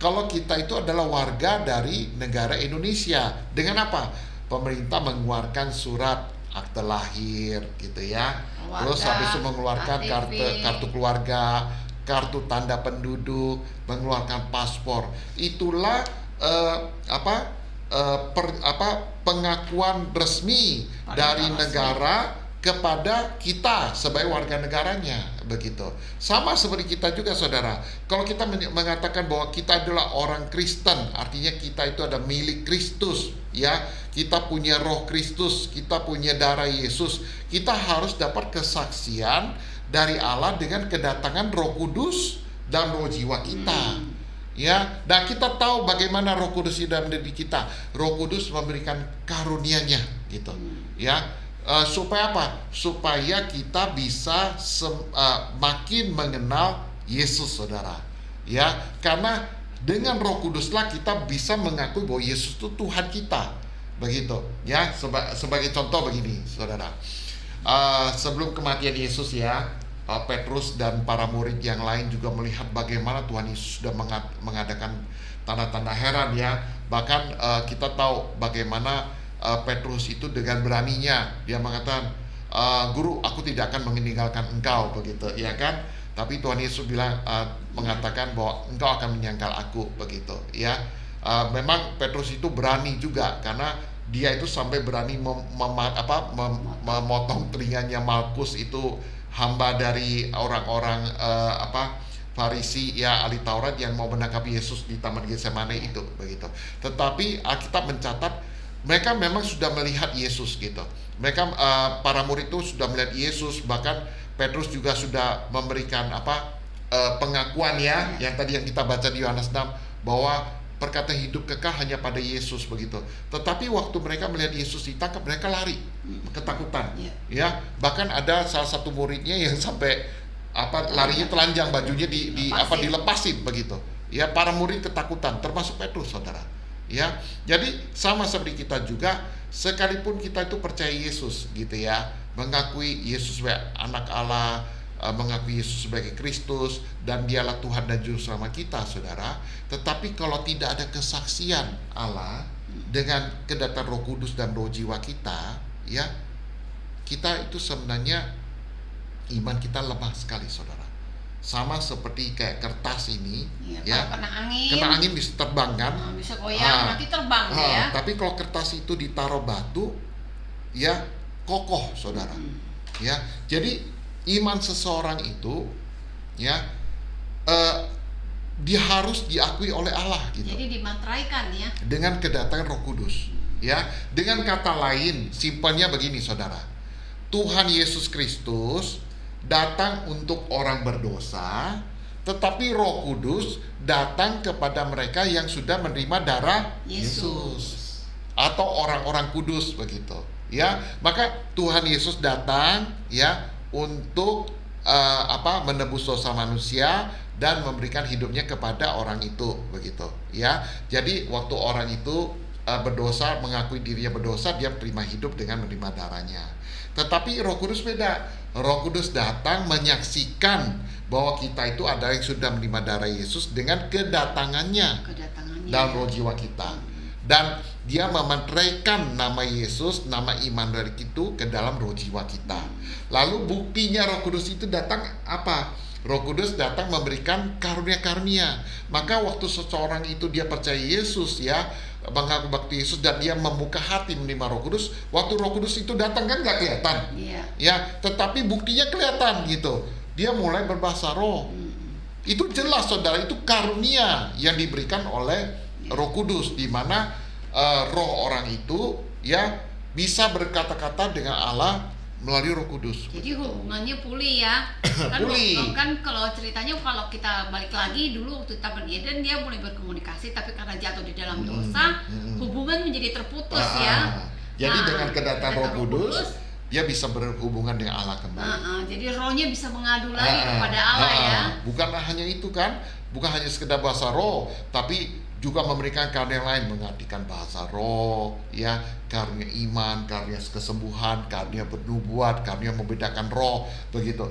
kalau kita itu adalah warga dari negara Indonesia. Dengan apa? Pemerintah mengeluarkan surat akte lahir gitu ya. Terus habis itu mengeluarkan kartu keluarga, kartu tanda penduduk, mengeluarkan paspor. Itulah pengakuan resmi dari negara kepada kita sebagai warga negaranya begitu. Sama seperti kita juga saudara. Kalau kita mengatakan bahwa kita adalah orang Kristen, artinya kita itu ada milik Kristus ya. Kita punya Roh Kristus, kita punya darah Yesus. Kita harus dapat kesaksian dari Allah dengan kedatangan Roh Kudus dan roh jiwa kita. Ya, dan kita tahu bagaimana Roh Kudus di dalam diri kita. Roh Kudus memberikan karunia-Nya gitu. Ya, supaya apa? Supaya kita bisa makin mengenal Yesus saudara. Ya, karena dengan Roh Kuduslah kita bisa mengakui bahwa Yesus itu Tuhan kita. Begitu ya. Sebagai contoh begini saudara, sebelum kematian Yesus ya, Petrus dan para murid yang lain juga melihat bagaimana Tuhan Yesus sudah mengadakan tanda-tanda heran ya. Bahkan kita tahu bagaimana Petrus itu dengan beraninya dia mengatakan, Guru, aku tidak akan meninggalkan engkau begitu ya kan. Tapi Tuhan Yesus mengatakan bahwa engkau akan menyangkal aku begitu ya. Memang Petrus itu berani juga karena dia itu sampai berani memotong telinganya Malkus, itu hamba dari orang-orang Farisi ya, ahli Taurat yang mau menangkap Yesus di Taman Getsemane itu begitu. Tetapi Alkitab mencatat mereka memang sudah melihat Yesus gitu. Mereka para murid itu sudah melihat Yesus, bahkan Petrus juga sudah memberikan pengakuan ya, yang tadi yang kita baca di Yohanes 6 bahwa perkataan hidup kekal hanya pada Yesus begitu. Tetapi waktu mereka melihat Yesus ditangkap, mereka lari ketakutan ya. Bahkan ada salah satu muridnya yang sampai larinya telanjang, bajunya dilepasin begitu ya. Para murid ketakutan, termasuk Petrus saudara ya. Jadi sama seperti kita juga, sekalipun kita itu percaya Yesus gitu ya, mengakui Yesus sebagai anak Allah, mengakui Yesus sebagai Kristus dan dialah Tuhan dan Juru Selamat kita saudara. Tetapi kalau tidak ada kesaksian Allah dengan kedatangan Roh Kudus dan roh jiwa kita ya, kita itu sebenarnya iman kita lemah sekali saudara. Sama seperti kayak kertas ini ya, kena angin bisa terbang kan, bisa goyang, nanti terbang ya. Tapi kalau kertas itu ditaruh batu ya, kokoh saudara ya. Jadi iman seseorang itu ya, dia harus diakui oleh Allah gitu. Jadi dimantraikan ya dengan kedatangan Roh Kudus ya. Dengan kata lain, simpelnya begini saudara, Tuhan Yesus Kristus datang untuk orang berdosa, tetapi Roh Kudus datang kepada mereka yang sudah menerima darah Yesus atau orang-orang kudus begitu ya. Maka Tuhan Yesus datang ya untuk menebus dosa manusia dan memberikan hidupnya kepada orang itu begitu ya. Jadi waktu orang itu berdosa, mengakui dirinya berdosa, dia terima hidup dengan menerima darahnya. Tetapi Roh Kudus beda. Roh Kudus datang menyaksikan bahwa kita itu ada yang sudah menerima darah Yesus dengan kedatangannya dalam roh jiwa kita. Dan dia memantraikan nama Yesus, nama Immanuel itu ke dalam roh jiwa kita. Lalu buktinya Roh Kudus itu datang apa? Roh Kudus datang memberikan karunia-karunia. Maka waktu seseorang itu dia percaya Yesus, ya, mengaku bakti Yesus, dan dia membuka hati menerima Roh Kudus, waktu Roh Kudus itu datang kan nggak kelihatan, ya, tetapi buktinya kelihatan gitu. Dia mulai berbahasa roh. Itu jelas, saudara, itu karunia yang diberikan oleh Roh Kudus, di mana roh orang itu ya bisa berkata-kata dengan Allah melalui Roh Kudus. Jadi hubungannya pulih ya. Kan kalau ceritanya, kalau kita balik lagi dulu waktu Taman Eden, dia mulai berkomunikasi, tapi karena jatuh di dalam dosa, hubungan menjadi terputus ya. Jadi dengan kedatangan Roh Kudus, dia bisa berhubungan dengan Allah kembali. Jadi rohnya bisa mengadu lagi kepada Allah ya. Bukan hanya itu kan, bukan hanya sekedar bahasa roh, tapi juga memberikan karunia lain, mengartikan bahasa roh, ya, karunia iman, karunia kesembuhan, karunia bernubuat, karunia membedakan roh, begitu.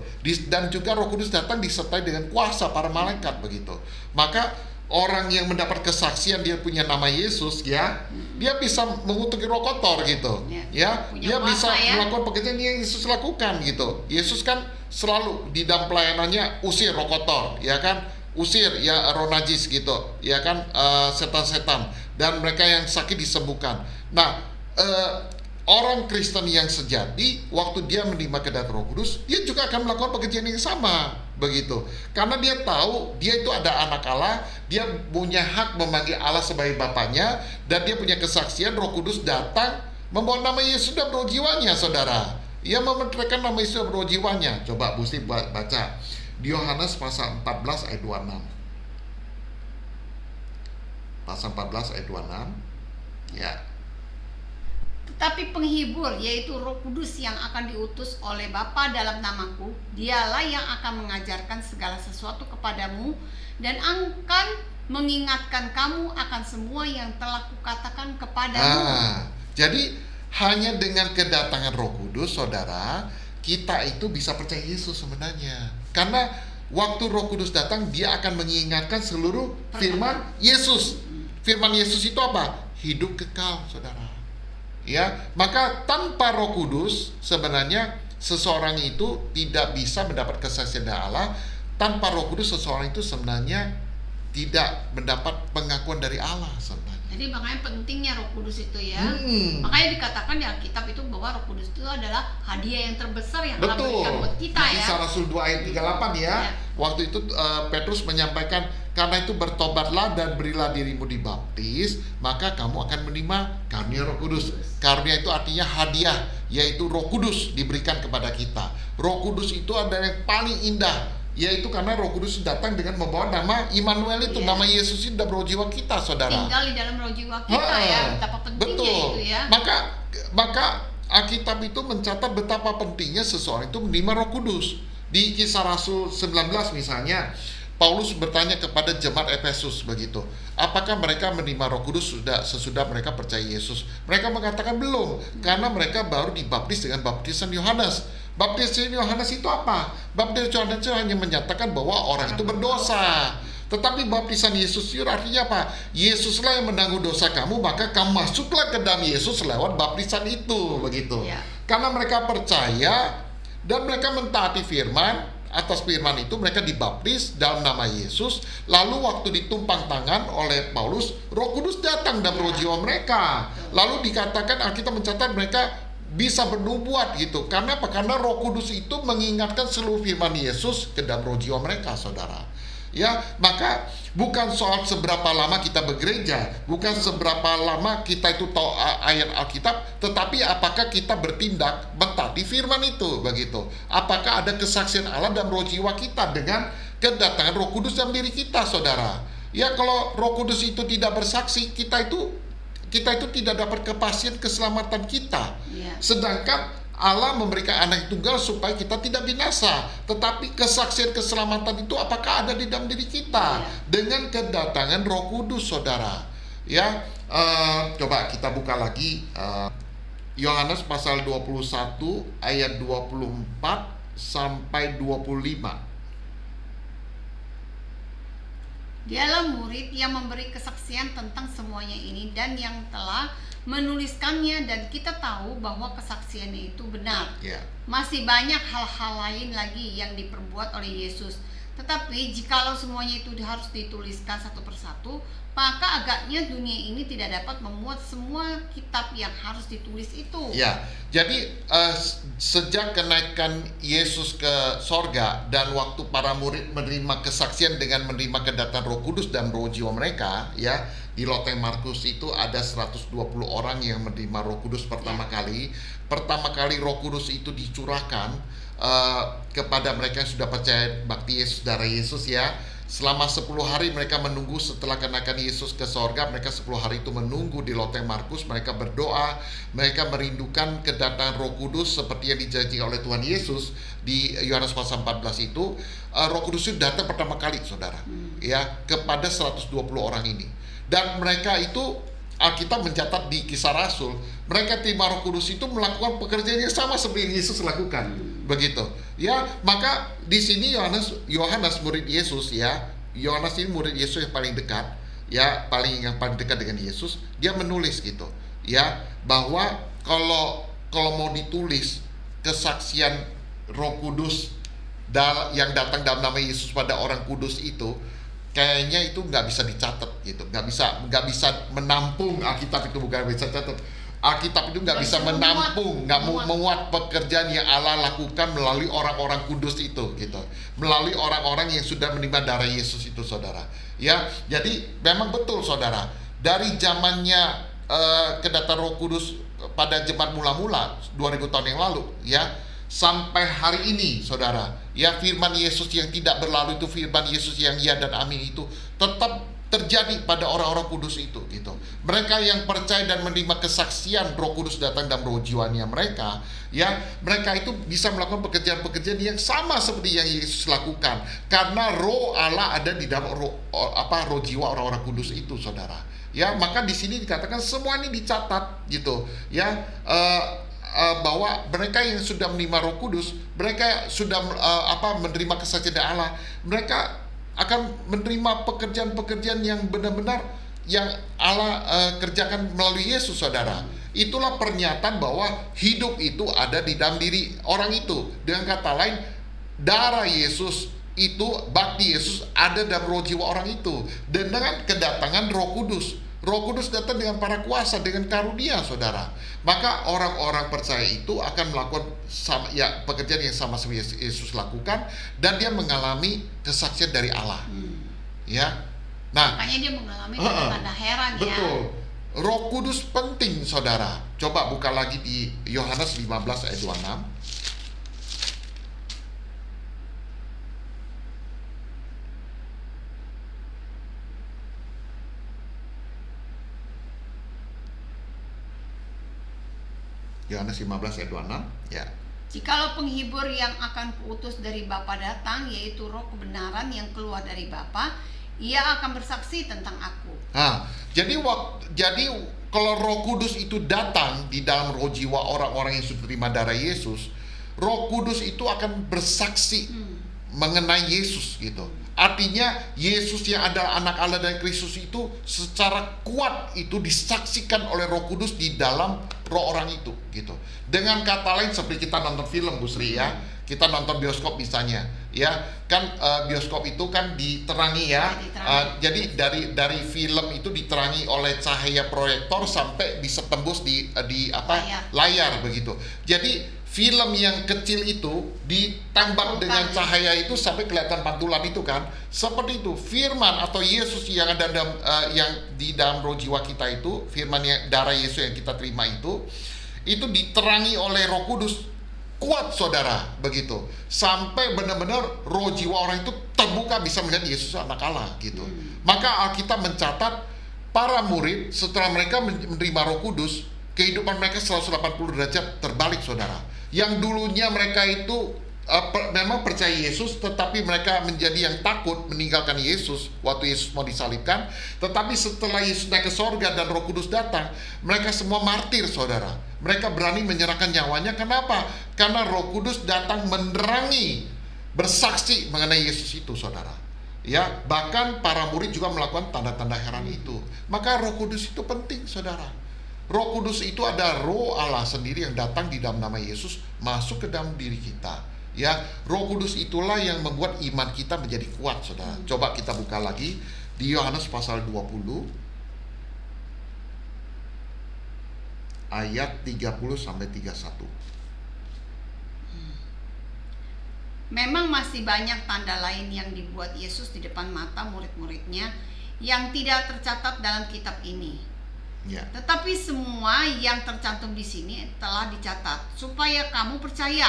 Dan juga Roh Kudus datang disertai dengan kuasa para malaikat, begitu. Maka orang yang mendapat kesaksian dia punya nama Yesus, ya, dia bisa mengutuki roh kotor gitu, ya, dia bisa melakukan pekerjaan yang Yesus lakukan gitu. Yesus kan selalu di dalam pelayanannya usir roh kotor, ya kan, usir ya roh najis gitu, ya kan, setan-setan, dan mereka yang sakit disembuhkan. Nah, orang Kristen yang sejati, waktu dia menerima kedatangan Roh Kudus, dia juga akan melakukan pekerjaan yang sama, begitu. Karena dia tahu dia itu ada anak Allah, dia punya hak memanggil Allah sebagai Bapaknya, dan dia punya kesaksian Roh Kudus datang membawa nama Yesus dan roh jiwanya, saudara. Ia mementeraikan nama Yesus dan roh jiwanya. Coba mesti baca di Yohanes pasal 14 ayat 26. Pasal 14 ayat 26. Ya. Tetapi penghibur, yaitu Roh Kudus yang akan diutus oleh Bapa dalam namaku, dialah yang akan mengajarkan segala sesuatu kepadamu dan akan mengingatkan kamu akan semua yang telah kukatakan kepadamu. Jadi hanya dengan kedatangan Roh Kudus, saudara, kita itu bisa percaya Yesus sebenarnya. Karena waktu Roh Kudus datang, dia akan mengingatkan seluruh firman Yesus. Firman Yesus itu apa? Hidup kekal, saudara. Ya, maka tanpa Roh Kudus sebenarnya seseorang itu tidak bisa mendapat kesaksian dari Allah. Tanpa Roh Kudus seseorang itu sebenarnya tidak mendapat pengakuan dari Allah sebenarnya. Jadi makanya pentingnya Roh Kudus itu ya. Makanya dikatakan di Alkitab itu bahwa Roh Kudus itu adalah hadiah yang terbesar yang Allah berikan buat kita ya. Kisah Rasul 2 ayat 38 ya. Waktu itu Petrus menyampaikan, karena itu bertobatlah dan berilah dirimu dibaptis, maka kamu akan menerima karunia Roh Kudus. Karunia itu artinya hadiah, yaitu Roh Kudus diberikan kepada kita. Roh Kudus itu adalah yang paling indah, yaitu karena Roh Kudus datang dengan membawa nama Immanuel itu, nama Yesus itu dalam roh jiwa kita, saudara. Tinggal di dalam roh jiwa kita ya, betapa pentingnya itu ya. Maka Alkitab itu mencatat betapa pentingnya seseorang itu menerima Roh Kudus. Di Kisah Rasul 19 misalnya, Paulus bertanya kepada jemaat Efesus begitu, apakah mereka menerima Roh Kudus sesudah mereka percaya Yesus? Mereka mengatakan belum, karena mereka baru dibaptis dengan baptisan Yohanes. Baptisan Yohanes itu apa? Baptisan Yohanes itu hanya menyatakan bahwa orang itu berdosa. Tetapi baptisan Yesus itu artinya apa? Yesuslah yang menanggung dosa kamu, maka kamu masuklah ke dalam Yesus lewat baptisan itu, begitu. Karena mereka percaya dan mereka mentaati firman. Atas firman itu mereka dibaptis dalam nama Yesus. Lalu waktu ditumpang tangan oleh Paulus, Roh Kudus datang dalam roh jiwa mereka. Lalu dikatakan, Alkitab mencatat mereka bisa bernubuat gitu. Karena apa? Karena Roh Kudus itu mengingatkan seluruh firman Yesus ke dalam roh jiwa mereka, saudara. Ya, maka bukan soal seberapa lama kita bergereja, bukan seberapa lama kita itu tahu ayat Alkitab, tetapi apakah kita bertindak mentaati firman itu, begitu. Apakah ada kesaksian Allah dalam roh jiwa kita dengan kedatangan Roh Kudus dalam diri kita, saudara. Ya, kalau Roh Kudus itu tidak bersaksi, kita itu tidak dapat kepastian keselamatan kita. Sedangkan Allah memberikan anak tunggal supaya kita tidak binasa. Tetapi kesaksian keselamatan itu apakah ada di dalam diri kita? Dengan kedatangan Roh Kudus, saudara. Ya, coba kita buka lagi Yohanes pasal 21 ayat 24 sampai 25. Dialah murid yang memberi kesaksian tentang semuanya ini dan yang telah menuliskannya, dan kita tahu bahwa kesaksiannya itu benar. Ya. Masih banyak hal-hal lain lagi yang diperbuat oleh Yesus. Tetapi jikalau semuanya itu harus dituliskan satu persatu, maka agaknya dunia ini tidak dapat memuat semua kitab yang harus ditulis itu. Ya, jadi sejak kenaikan Yesus ke sorga dan waktu para murid menerima kesaksian dengan menerima kedatangan Roh Kudus dan roh jiwa mereka, ya, di Loteng Markus itu ada 120 orang yang menerima Roh Kudus pertama kali. Pertama kali Roh Kudus itu dicurahkan kepada mereka yang sudah percaya bakti Yesus, darah Yesus, ya. Selama 10 hari mereka menunggu setelah kenaikan Yesus ke sorga. Mereka 10 hari itu menunggu di Loteng Markus. Mereka berdoa, mereka merindukan kedatangan Roh Kudus seperti yang dijanjikan oleh Tuhan Yesus di Yohanes pasal 14 itu. Roh Kudus itu datang pertama kali, saudara, ya, kepada 120 orang ini. Dan mereka itu, Alkitab mencatat di Kisah Rasul, mereka terima Roh Kudus itu melakukan pekerjaan yang sama seperti yang Yesus lakukan, begitu. Ya, maka di sini Yohanes murid Yesus, ya, Yohanes ini murid Yesus yang paling dekat, ya, yang paling dekat dengan Yesus. Dia menulis gitu, ya, bahwa kalau mau ditulis kesaksian Roh Kudus yang datang dalam nama Yesus pada orang kudus itu, kayaknya itu nggak bisa dicatat gitu, nggak bisa menampung. Alkitab itu bukan bisa catat. Alkitab itu nggak bisa menampung, nggak memuat pekerjaan yang Allah lakukan melalui orang-orang kudus itu gitu, melalui orang-orang yang sudah menerima darah Yesus itu, saudara. Ya, jadi memang betul, saudara, dari zamannya kedatangan Roh Kudus pada jemaat mula-mula 2000 tahun yang lalu, ya, sampai hari ini, saudara, ya, firman Yesus yang tidak berlalu itu, firman Yesus yang ya dan amin itu tetap terjadi pada orang-orang kudus itu gitu. Mereka yang percaya dan menerima kesaksian Roh Kudus datang dalam roh jiwanya mereka, ya, mereka itu bisa melakukan pekerjaan-pekerjaan yang sama seperti yang Yesus lakukan, karena roh Allah ada di dalam roh jiwa orang-orang kudus itu, saudara. Ya, maka di sini dikatakan semua ini dicatat gitu, ya, bahwa mereka yang sudah menerima Roh Kudus, mereka sudah menerima kesaksian dari Allah, mereka akan menerima pekerjaan-pekerjaan yang benar-benar yang Allah kerjakan melalui Yesus, saudara. Itulah pernyataan bahwa hidup itu ada di dalam diri orang itu. Dengan kata lain, darah Yesus itu, bakti Yesus ada dalam roh jiwa orang itu. Dan dengan kedatangan Roh Kudus, Roh Kudus datang dengan para kuasa, dengan karunia, saudara. Maka orang-orang percaya itu akan melakukan pekerjaan yang sama seperti Yesus lakukan, dan dia mengalami kesaksian dari Allah. Ya. Nah, makanya dia mengalami tanda heran, ya. Betul. Roh Kudus penting, saudara. Coba buka lagi di Yohanes 15 ayat 26. Yohanes 15 ayat 26, ya. Jikalau penghibur yang akan kuutus dari Bapa datang, yaitu Roh kebenaran yang keluar dari Bapa, ia akan bersaksi tentang aku. Jadi kalau Roh Kudus itu datang di dalam roh jiwa orang-orang yang sudah terima darah Yesus, Roh Kudus itu akan bersaksi mengenai Yesus gitu. Artinya Yesus yang adalah anak Allah dan Kristus itu secara kuat itu disaksikan oleh Roh Kudus di dalam roh orang itu gitu. Dengan kata lain seperti kita nonton film, Bu Sri, ya. Kita nonton bioskop misalnya, ya. Kan bioskop itu kan diterangi, ya. Jadi dari film itu diterangi oleh cahaya proyektor sampai bisa tembus di layar begitu. Jadi film yang kecil itu ditambah dengan cahaya itu sampai kelihatan pantulan itu kan. Seperti itu firman atau Yesus yang ada dalam yang di dalam roh jiwa kita itu, firman yang darah Yesus yang kita terima itu diterangi oleh Roh Kudus kuat, saudara, begitu. Sampai benar-benar roh jiwa orang itu terbuka, bisa melihat Yesus anak Allah gitu. Maka Alkitab mencatat para murid setelah mereka menerima Roh Kudus, kehidupan mereka 180 derajat terbalik, saudara. Yang dulunya mereka itu memang percaya Yesus, tetapi mereka menjadi yang takut meninggalkan Yesus waktu Yesus mau disalibkan. Tetapi setelah Yesus naik ke sorga dan Roh Kudus datang, mereka semua martir, saudara. Mereka berani menyerahkan nyawanya. Kenapa? Karena Roh Kudus datang menerangi, bersaksi mengenai Yesus itu, saudara. Ya, bahkan para murid juga melakukan tanda-tanda heran itu. Maka Roh Kudus itu penting, saudara. Roh Kudus itu ada Roh Allah sendiri yang datang di dalam nama Yesus, masuk ke dalam diri kita. Ya, Roh Kudus itulah yang membuat iman kita menjadi kuat, saudara. Coba kita buka lagi di Yohanes pasal 20 ayat 30 sampai 31. Memang masih banyak tanda lain yang dibuat Yesus di depan mata murid-muridnya yang tidak tercatat dalam kitab ini. Ya. Tetapi semua yang tercantum di sini telah dicatat supaya kamu percaya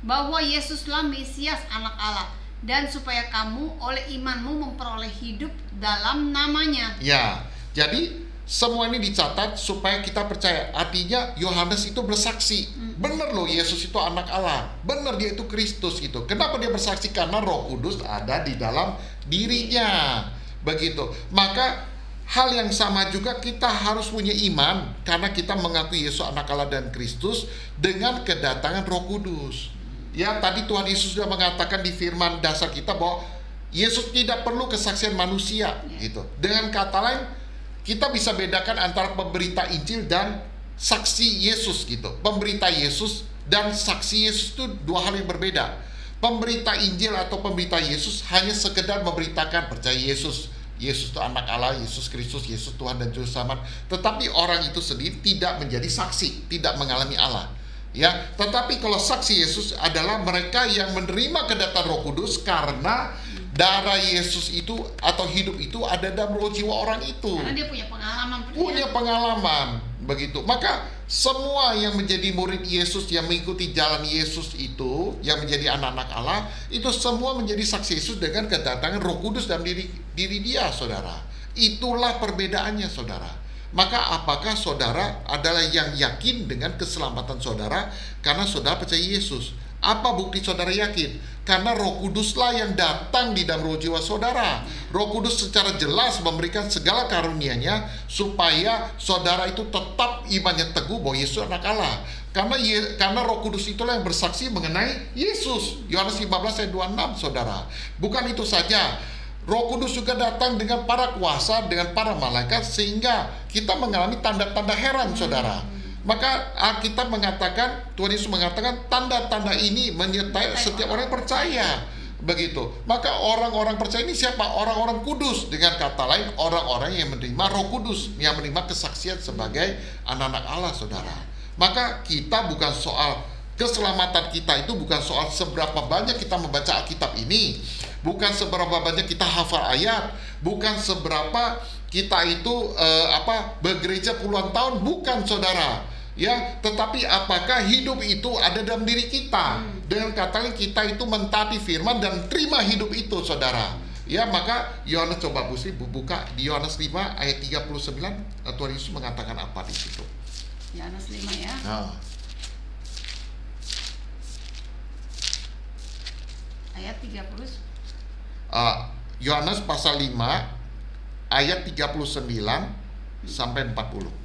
bahwa Yesuslah Mesias, Anak Allah, dan supaya kamu oleh imanmu memperoleh hidup dalam namanya. Ya, jadi semua ini dicatat supaya kita percaya. Artinya Yohanes itu bersaksi, benar loh Yesus itu Anak Allah, benar dia itu Kristus gitu. Kenapa dia bersaksi? Karena Roh Kudus ada di dalam dirinya. Begitu. Maka hal yang sama juga kita harus punya iman karena kita mengakui Yesus Anak Allah dan Kristus dengan kedatangan Roh Kudus. Ya, tadi Tuhan Yesus sudah mengatakan di firman dasar kita bahwa Yesus tidak perlu kesaksian manusia gitu. Dengan kata lain, kita bisa bedakan antara pemberita Injil dan saksi Yesus gitu. Pemberita Yesus dan saksi Yesus itu dua hal yang berbeda. Pemberita Injil atau pemberita Yesus hanya sekedar memberitakan percaya Yesus itu Anak Allah, Yesus Kristus, Yesus Tuhan dan Juru Selamat. Tetapi orang itu sendiri tidak menjadi saksi, tidak mengalami Allah. Ya, tetapi kalau saksi Yesus adalah mereka yang menerima kedatangan Roh Kudus karena darah Yesus itu atau hidup itu ada dalam roh jiwa orang itu. Karena dia punya pengalaman. Punya pengalaman, begitu. Maka semua yang menjadi murid Yesus, yang mengikuti jalan Yesus itu, yang menjadi anak-anak Allah, itu semua menjadi saksi Yesus dengan kedatangan Roh Kudus dalam diri dia, saudara. Itulah perbedaannya, saudara. Maka apakah saudara adalah yang yakin dengan keselamatan saudara karena saudara percaya Yesus? Apa bukti saudara yakin? Karena Roh Kuduslah yang datang di dalam roh jiwa saudara. Roh Kudus secara jelas memberikan segala karunia-Nya supaya saudara itu tetap imannya teguh bahwa Yesus Anak Allah. Karena Roh Kudus itulah yang bersaksi mengenai Yesus. Yohanes 15 ayat 26, saudara. Bukan itu saja, Roh Kudus juga datang dengan para kuasa, dengan para malaikat, sehingga kita mengalami tanda-tanda heran, saudara. Maka Alkitab mengatakan, Tuhan Yesus mengatakan, tanda-tanda ini menyertai setiap orang yang percaya. Begitu. Maka orang-orang percaya ini siapa? Orang-orang kudus. Dengan kata lain, orang-orang yang menerima Roh Kudus, yang menerima kesaksian sebagai anak-anak Allah, saudara. Maka kita bukan soal keselamatan kita, itu bukan soal seberapa banyak kita membaca Alkitab ini, bukan seberapa banyak kita hafal ayat, bukan seberapa kita itu bergereja puluhan tahun, bukan, saudara. Ya, tetapi apakah hidup itu ada dalam diri kita? Dengan kata lain, kita itu mentaati firman dan terima hidup itu, saudara. Ya, maka Yohanes, coba buka di Yohanes 5 ayat 39, Tuhan Yesus mengatakan apa di situ? Yohanes 5 ya. Ayat 30. Yohanes pasal 5 ayat 39 sampai 40.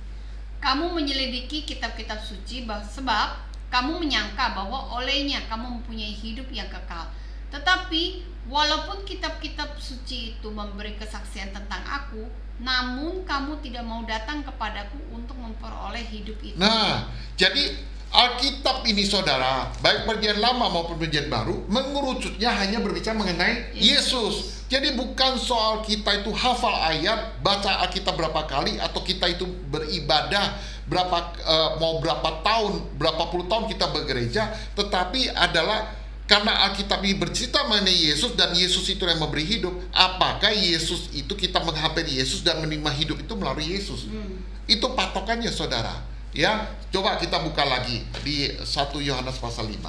Kamu menyelidiki kitab-kitab suci sebab kamu menyangka bahwa olehnya kamu mempunyai hidup yang kekal. Tetapi walaupun kitab-kitab suci itu memberi kesaksian tentang aku, namun kamu tidak mau datang kepadaku untuk memperoleh hidup itu. Nah, jadi Alkitab ini, saudara, baik perjanjian lama maupun perjanjian baru, mengerucutnya hanya berbicara mengenai Yesus. Jadi bukan soal kita itu hafal ayat, baca Alkitab berapa kali, atau kita itu beribadah berapa tahun, berapa puluh tahun kita bergereja, tetapi adalah karena Alkitab ini bercerita mengenai Yesus dan Yesus itu yang memberi hidup. Apakah Yesus itu kita menghampiri Yesus dan menerima hidup itu melalui Yesus? Itu patokannya, saudara. Ya, coba kita buka lagi di 1 Yohanes pasal 5.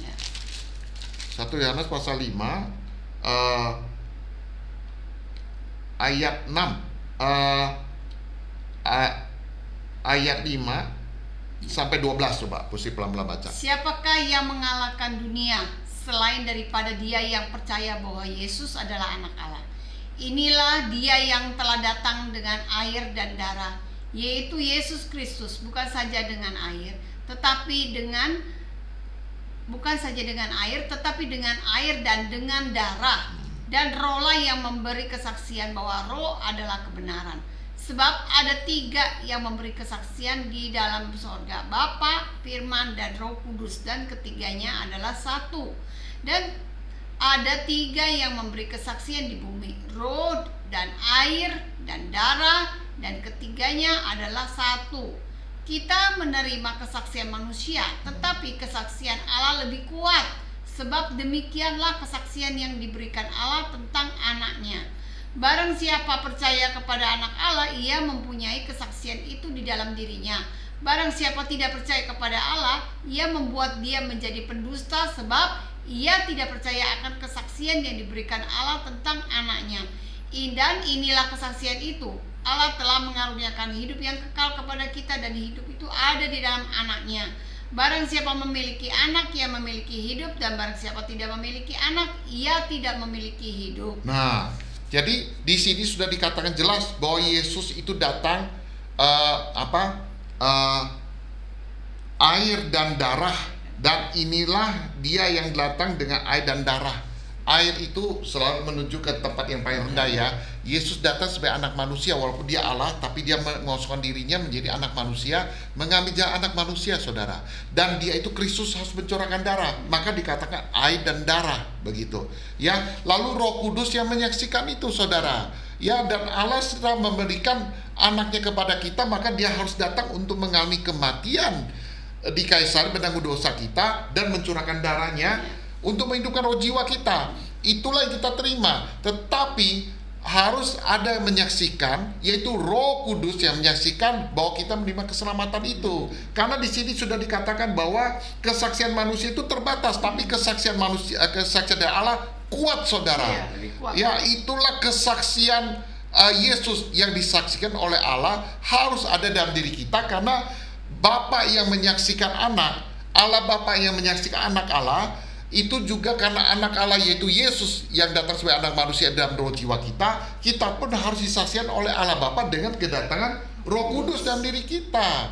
Ya. 1 Yohanes pasal 5 ayat 6. ayat 5 sampai 12, coba Pusi pelan-pelan baca. Siapakah yang mengalahkan dunia selain daripada dia yang percaya bahwa Yesus adalah anak Allah? Inilah dia yang telah datang dengan air dan darah, yaitu Yesus Kristus, bukan saja dengan air dengan air dan dengan darah. Dan rohlah yang memberi kesaksian bahwa roh adalah kebenaran. Sebab ada 3 yang memberi kesaksian di dalam sorga, Bapa, Firman, dan Roh Kudus, dan ketiganya adalah satu. Dan ada 3 yang memberi kesaksian di bumi, roh dan air dan darah, dan ketiganya adalah satu. Kita menerima kesaksian manusia, tetapi kesaksian Allah lebih kuat, sebab demikianlah kesaksian yang diberikan Allah tentang anaknya. Barang siapa percaya kepada anak Allah, ia mempunyai kesaksian itu di dalam dirinya. Barang siapa tidak percaya kepada Allah, ia membuat dia menjadi pendusta, sebab ia tidak percaya akan kesaksian yang diberikan Allah tentang anaknya. Dan inilah kesaksian itu, Allah telah mengaruniakan hidup yang kekal kepada kita, dan hidup itu ada di dalam anaknya. Barang siapa memiliki anak, ia memiliki hidup, dan barang siapa tidak memiliki anak, ia tidak memiliki hidup. Nah, jadi di sini sudah dikatakan jelas bahwa Yesus itu datang air dan darah, dan inilah dia yang datang dengan air dan darah. Air itu selalu menuju ke tempat yang paling rendah ya. Yesus datang sebagai anak manusia, walaupun dia Allah, tapi dia mengosongkan dirinya menjadi anak manusia, mengambil jalan anak manusia, saudara. Dan dia itu Kristus harus mencurahkan darah, maka dikatakan air dan darah, begitu. Ya, lalu Roh Kudus yang menyaksikan itu, saudara. Ya, dan Allah setelah memberikan anaknya kepada kita, maka dia harus datang untuk mengalami kematian di kayu salib menanggung dosa kita dan mencurahkan darahnya untuk menghidupkan roh jiwa kita. Itulah yang kita terima. Tetapi harus ada yang menyaksikan, yaitu Roh Kudus yang menyaksikan bahwa kita menerima keselamatan itu. Karena di sini sudah dikatakan bahwa kesaksian manusia itu terbatas, tapi kesaksian dari Allah kuat, saudara. Ya, itulah kesaksian Yesus yang disaksikan oleh Allah harus ada dalam diri kita, karena Bapa yang menyaksikan anak, Allah Bapa yang menyaksikan anak Allah, itu juga karena anak Allah yaitu Yesus yang datang sebagai anak manusia dalam roh jiwa kita, kita pun harus disaksikan oleh Allah Bapa dengan kedatangan Roh Kudus dalam diri kita.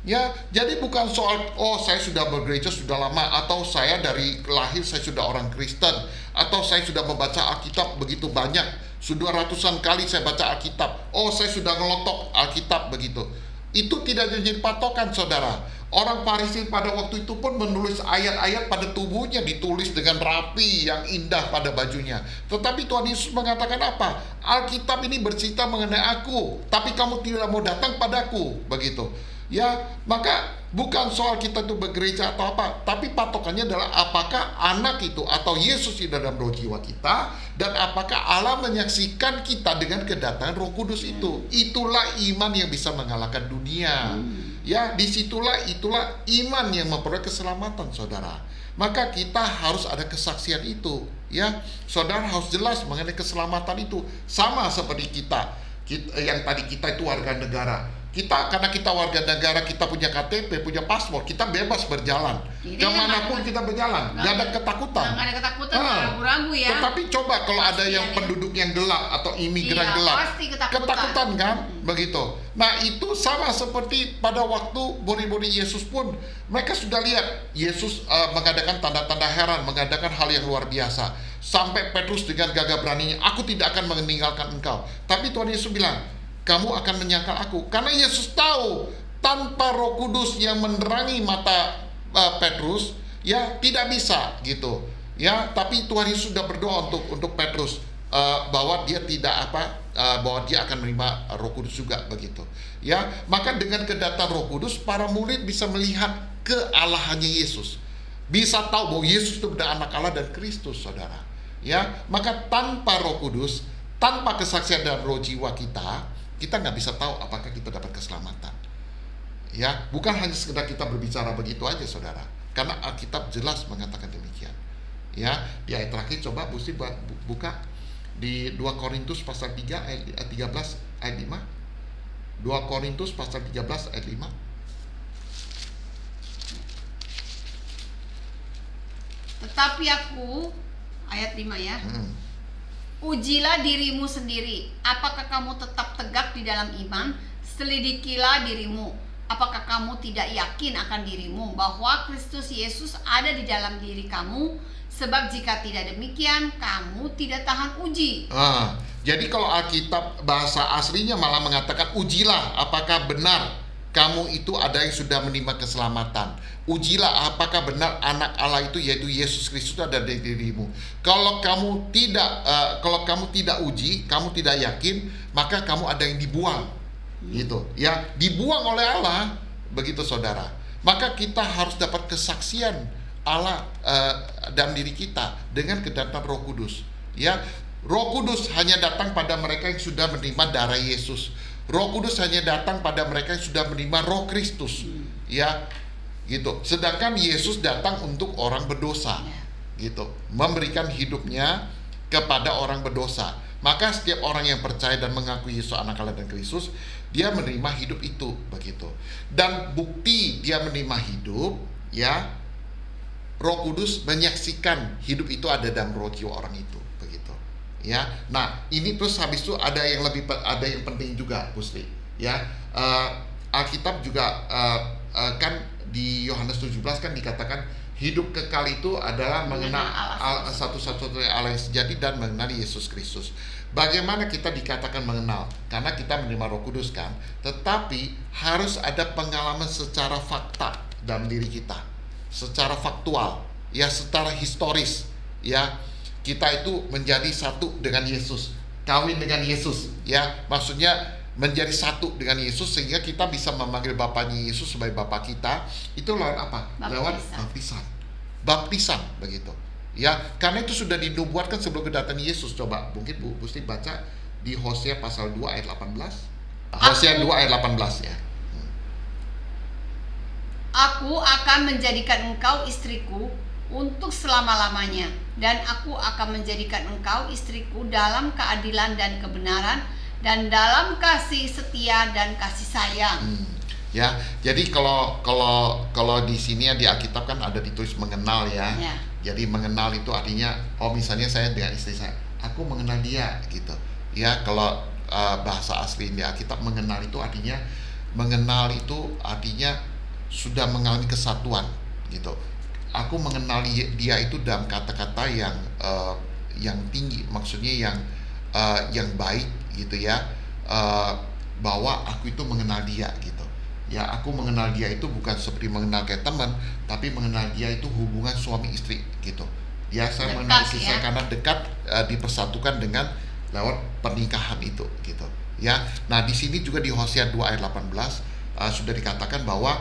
Ya, jadi bukan soal saya sudah bergereja sudah lama, atau saya dari lahir saya sudah orang Kristen, atau saya sudah membaca Alkitab begitu banyak, sudah ratusan kali saya baca Alkitab, saya sudah ngelotok Alkitab begitu. Itu tidak menjadi patokan, saudara. Orang Farisi pada waktu itu pun menulis ayat-ayat pada tubuhnya, ditulis dengan rapi yang indah pada bajunya. Tetapi Tuhan Yesus mengatakan apa? Alkitab ini bercerita mengenai aku, tapi kamu tidak mau datang padaku, begitu. Ya, maka bukan soal kita itu bergereja atau apa, tapi patokannya adalah apakah anak itu atau Yesus di dalam roh jiwa kita, dan apakah Allah menyaksikan kita dengan kedatangan Roh Kudus itu. Itulah iman yang bisa mengalahkan dunia. Ya, itulah iman yang memperoleh keselamatan, saudara. Maka kita harus ada kesaksian itu. Ya, saudara harus jelas mengenai keselamatan itu. Sama seperti kita yang tadi kita itu warga negara. Karena kita warga negara, kita punya KTP, punya paspor, kita bebas berjalan. Kemanapun kita berjalan, nggak ada ketakutan. Nggak ada ketakutan, nggak ragu-ragu ya. Tetapi coba kalau ada yang penduduk yang gelap atau imigran gelap, pasti ketakutan kan, begitu. Nah, itu sama seperti pada waktu murid-murid Yesus pun, mereka sudah lihat Yesus mengadakan tanda-tanda heran, mengadakan hal yang luar biasa. Sampai Petrus dengan gagah beraninya, aku tidak akan meninggalkan engkau. Tapi Tuhan Yesus bilang, kamu akan menyangkal aku. Karena Yesus tahu tanpa Roh Kudus yang menerangi mata Petrus, ya tidak bisa gitu. Ya, tapi Tuhan Yesus sudah berdoa untuk Petrus bahwa dia bahwa dia akan menerima Roh Kudus juga begitu. Ya, maka dengan kedatangan Roh Kudus, para murid bisa melihat kealahannya Yesus. Bisa tahu bahwa Yesus itu benar anak Allah dan Kristus, saudara. Ya, maka tanpa Roh Kudus, tanpa kesaksian dan roh jiwa kita nggak bisa tahu apakah kita dapat keselamatan. Ya, bukan hanya sekedar kita berbicara begitu aja, saudara. Karena Alkitab jelas mengatakan demikian. Ya, di ayat terakhir coba mesti buka di 2 Korintus pasal 3 ayat 13 ayat 5. 2 2 Korintus pasal 13 ayat 5. Tetapi aku, ayat 5 ya. Ujilah dirimu sendiri, apakah kamu tetap tegak di dalam iman? Selidikilah dirimu, apakah kamu tidak yakin akan dirimu bahwa Kristus Yesus ada di dalam diri kamu? Sebab jika tidak demikian, kamu tidak tahan uji. Jadi kalau Alkitab bahasa aslinya malah mengatakan ujilah apakah benar kamu itu ada yang sudah menerima keselamatan. Ujilah apakah benar anak Allah itu, yaitu Yesus Kristus, ada di dirimu. Kalau kamu tidak uji, kamu tidak yakin, maka kamu ada yang dibuang, gitu ya, dibuang oleh Allah, begitu saudara. Maka kita harus dapat kesaksian Allah dalam diri kita dengan kedatangan Roh Kudus, ya. Roh Kudus hanya datang pada mereka yang sudah menerima darah Yesus. Roh Kudus hanya datang pada mereka yang sudah menerima Roh Kristus, ya, gitu. Sedangkan Yesus datang untuk orang berdosa, gitu, memberikan hidupnya kepada orang berdosa. Maka setiap orang yang percaya dan mengaku Yesus anak Allah dan Kristus, dia menerima hidup itu, begitu. Dan bukti dia menerima hidup, ya, Roh Kudus menyaksikan hidup itu ada dalam roh jiwa orang itu, begitu. Ya, nah ini terus habis itu ada yang penting juga, Pusti. Ya, Alkitab juga kan di Yohanes 17 kan dikatakan hidup kekal itu adalah mengenal satu-satunya Allah yang sejati dan mengenal Yesus Kristus. Bagaimana kita dikatakan mengenal? Karena kita menerima Roh Kudus kan, tetapi harus ada pengalaman secara fakta dalam diri kita, secara faktual, ya, secara historis, ya. Kita itu menjadi satu dengan Yesus, kawin dengan Yesus, ya, maksudnya menjadi satu dengan Yesus sehingga kita bisa memanggil Bapaknya Yesus sebagai Bapa kita. Itu lewat apa? Lewat baptisan, begitu, ya. Karena itu sudah dinubuatkan sebelum kedatangan Yesus. Coba mungkin Bu Pusti baca di Hosea pasal 2 ayat 18. Hosea 2 ayat 18 ya. Aku akan menjadikan engkau istriku untuk selama-lamanya, dan aku akan menjadikan engkau istriku dalam keadilan dan kebenaran, dan dalam kasih setia dan kasih sayang. Ya, jadi kalau di sini di Alkitab kan ada ditulis mengenal, ya. Jadi mengenal itu artinya, misalnya saya dengan istri saya, aku mengenal dia, gitu. Ya, kalau bahasa asli di Alkitab mengenal itu artinya sudah mengalami kesatuan, gitu. Aku mengenal dia itu dalam kata-kata yang tinggi, maksudnya yang baik, gitu ya. Bahwa aku itu mengenal dia, gitu. Ya, aku mengenal dia itu bukan seperti mengenal kayak teman, tapi mengenal dia itu hubungan suami istri, gitu. Ya, saya mengenal istri saya karena dekat, dipersatukan dengan lewat pernikahan itu, gitu. Ya, nah di sini juga di Hosea 2 ayat 18 sudah dikatakan bahwa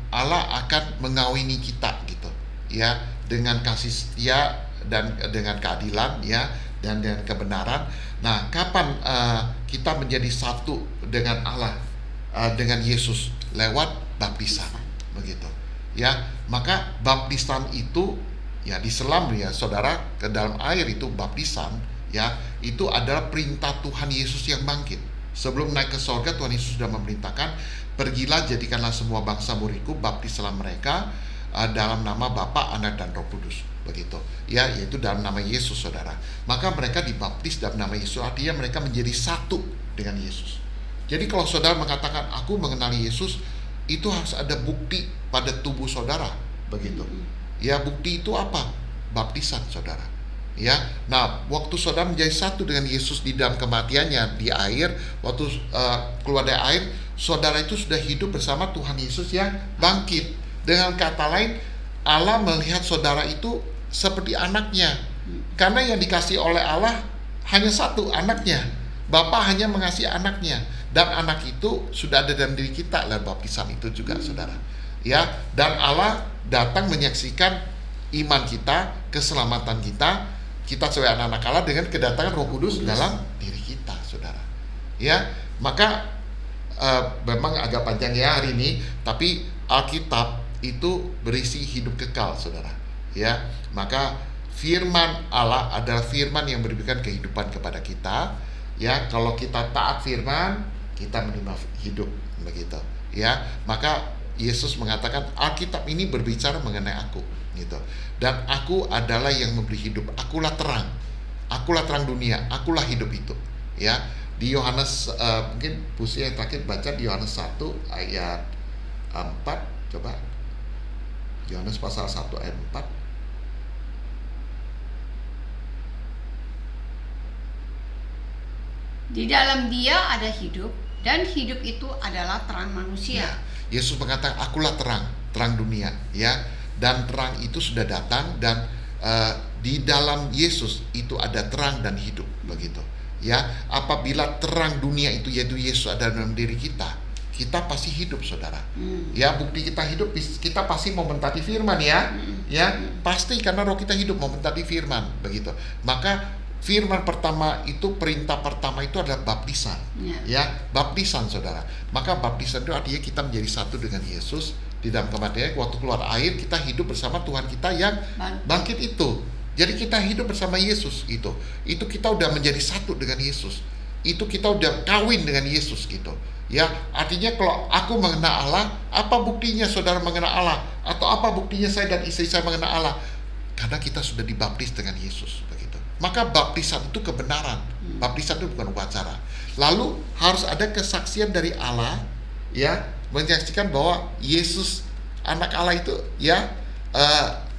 Allah akan mengawini kita, gitu, ya, dengan kasih setia dan dengan keadilan, ya, dan dengan kebenaran. Nah, kapan kita menjadi satu dengan Allah, dengan Yesus? Lewat baptisan, begitu, ya. Maka baptisan itu, ya, diselam, ya saudara, ke dalam air itu baptisan, ya, itu adalah perintah Tuhan Yesus yang bangkit. Sebelum naik ke sorga, Tuhan Yesus sudah memerintahkan, pergilah jadikanlah semua bangsa muridku, baptislah mereka dalam nama Bapa, Anak dan Roh Kudus, begitu, ya, yaitu dalam nama Yesus, saudara. Maka mereka dibaptis dalam nama Yesus, artinya mereka menjadi satu dengan Yesus. Jadi kalau saudara mengatakan aku mengenali Yesus, itu harus ada bukti pada tubuh saudara, begitu. Ya, bukti itu apa? Baptisan, saudara. Ya, nah waktu saudara menjadi satu dengan Yesus di dalam kematiannya di air, waktu keluar dari air, saudara itu sudah hidup bersama Tuhan Yesus yang bangkit. Dengan kata lain, Allah melihat saudara itu seperti anaknya, karena yang dikasih oleh Allah hanya satu, anaknya. Bapa hanya mengasihi anaknya, dan anak itu sudah ada dalam diri kita lewat baptisan itu juga, saudara. Ya, dan Allah datang menyaksikan iman kita, keselamatan kita sebagai anak-anak Allah dengan kedatangan Roh Kudus dalam diri kita, saudara. Ya, maka memang agak panjang ya hari ini, tapi Alkitab itu berisi hidup kekal, saudara. Ya, maka firman Allah adalah firman yang memberikan kehidupan kepada kita. Ya, kalau kita taat firman, kita menerima hidup begitu. Ya, maka Yesus mengatakan Alkitab ini berbicara mengenai aku gitu. Dan aku adalah yang memberi hidup. Akulah terang. Akulah terang dunia. Akulah hidup itu. Ya, di Yohanes mungkin Pusi yang terakhir baca di Yohanes 1 ayat 4, coba. Yohanes pasal 1 ayat 4. Di dalam Dia ada hidup, dan hidup itu adalah terang manusia. Ya, Yesus mengatakan akulah terang, terang dunia, ya. Dan terang itu sudah datang, dan di dalam Yesus itu ada terang dan hidup begitu. Ya, apabila terang dunia itu yaitu Yesus ada dalam diri kita pasti hidup, saudara. Ya, bukti kita hidup, kita pasti mau mentaati firman, ya. Ya, pasti karena roh kita hidup mau mentaati firman begitu. Maka firman pertama itu, perintah pertama itu adalah baptisan. Ya, baptisan, saudara. Maka baptisan itu artinya kita menjadi satu dengan Yesus di dalam kematian. Waktu keluar air kita hidup bersama Tuhan kita yang bangkit itu. Jadi kita hidup bersama Yesus itu kita udah menjadi satu dengan Yesus. Itu kita udah kawin dengan Yesus gitu. Ya, artinya kalau aku mengenal Allah, apa buktinya saudara mengenal Allah? Atau apa buktinya saya dan istri saya mengenal Allah? Karena kita sudah dibaptis dengan Yesus begitu. Maka baptisan itu kebenaran. Baptisan itu bukan upacara. Lalu harus ada kesaksian dari Allah, ya, menyaksikan bahwa Yesus anak Allah itu, ya,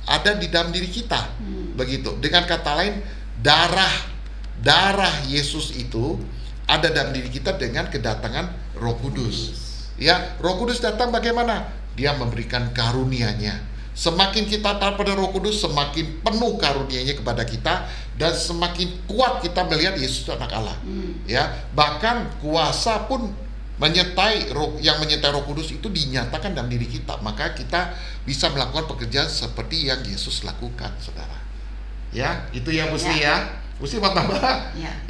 ada di dalam diri kita. Begitu. Dengan kata lain, darah Yesus itu ada dalam diri kita dengan kedatangan Roh Kudus. Ya, Roh Kudus datang bagaimana? Dia memberikan karunia-Nya. Semakin kita taat pada Roh Kudus, semakin penuh karunia-Nya kepada kita, dan semakin kuat kita melihat Yesus itu anak Allah. Ya, bahkan kuasa pun menyertai yang menyertai Roh Kudus itu dinyatakan dalam diri kita. Maka kita bisa melakukan pekerjaan seperti yang Yesus lakukan, saudara. Ya, itu ya Busri, ya. Busri mau tambah?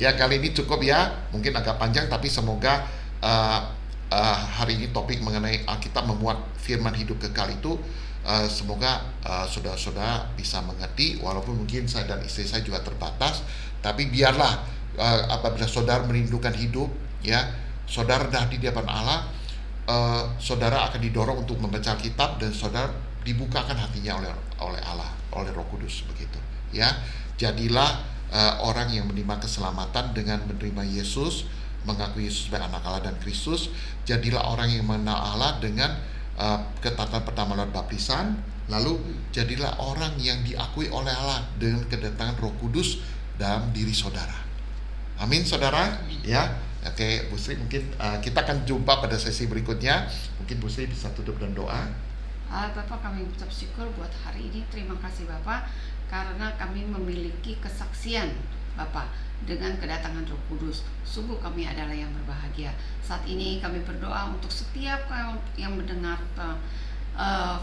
Ya, kali ini cukup ya. Mungkin agak panjang, tapi semoga hari ini topik mengenai Alkitab memuat firman hidup kekal itu, semoga saudara-saudara bisa mengerti. Walaupun mungkin saya dan istri saya juga terbatas, tapi biarlah apabila saudara merindukan hidup, ya, saudara dah di hadapan Allah, saudara akan didorong untuk membaca Alkitab, dan saudara dibukakan hatinya oleh Allah, oleh Roh Kudus begitu. Ya, jadilah orang yang menerima keselamatan dengan menerima Yesus, mengakui Yesus sebagai anak Allah dan Kristus. Jadilah orang yang mengenal Allah dengan ketatan pertama lewat baptisan. Lalu jadilah orang yang diakui oleh Allah dengan kedatangan Roh Kudus dalam diri saudara. Amin, saudara. Ya, oke, Bu Sri, mungkin kita akan jumpa pada sesi berikutnya. Mungkin Bu Sri bisa tutup dan doa. Bapak, kami ucap syukur buat hari ini. Terima kasih Bapak, karena kami memiliki kesaksian Bapak dengan kedatangan Roh Kudus. Sungguh kami adalah yang berbahagia. Saat ini kami berdoa untuk setiap yang mendengar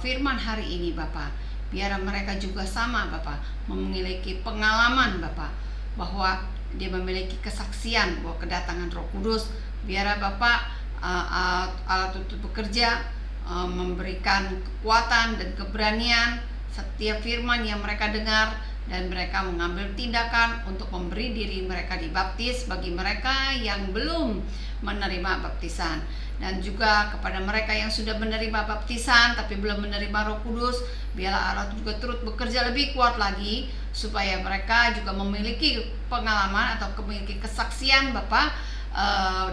firman hari ini Bapak. Biar mereka juga sama Bapak, memiliki pengalaman Bapak, bahwa dia memiliki kesaksian bahwa kedatangan Roh Kudus. Biar Bapak alat untuk bekerja, memberikan kekuatan dan keberanian setiap firman yang mereka dengar, dan mereka mengambil tindakan untuk memberi diri mereka dibaptis bagi mereka yang belum menerima baptisan. Dan juga kepada mereka yang sudah menerima baptisan tapi belum menerima Roh Kudus, biarlah Allah juga turut bekerja lebih kuat lagi, supaya mereka juga memiliki pengalaman atau memiliki kesaksian Bapak,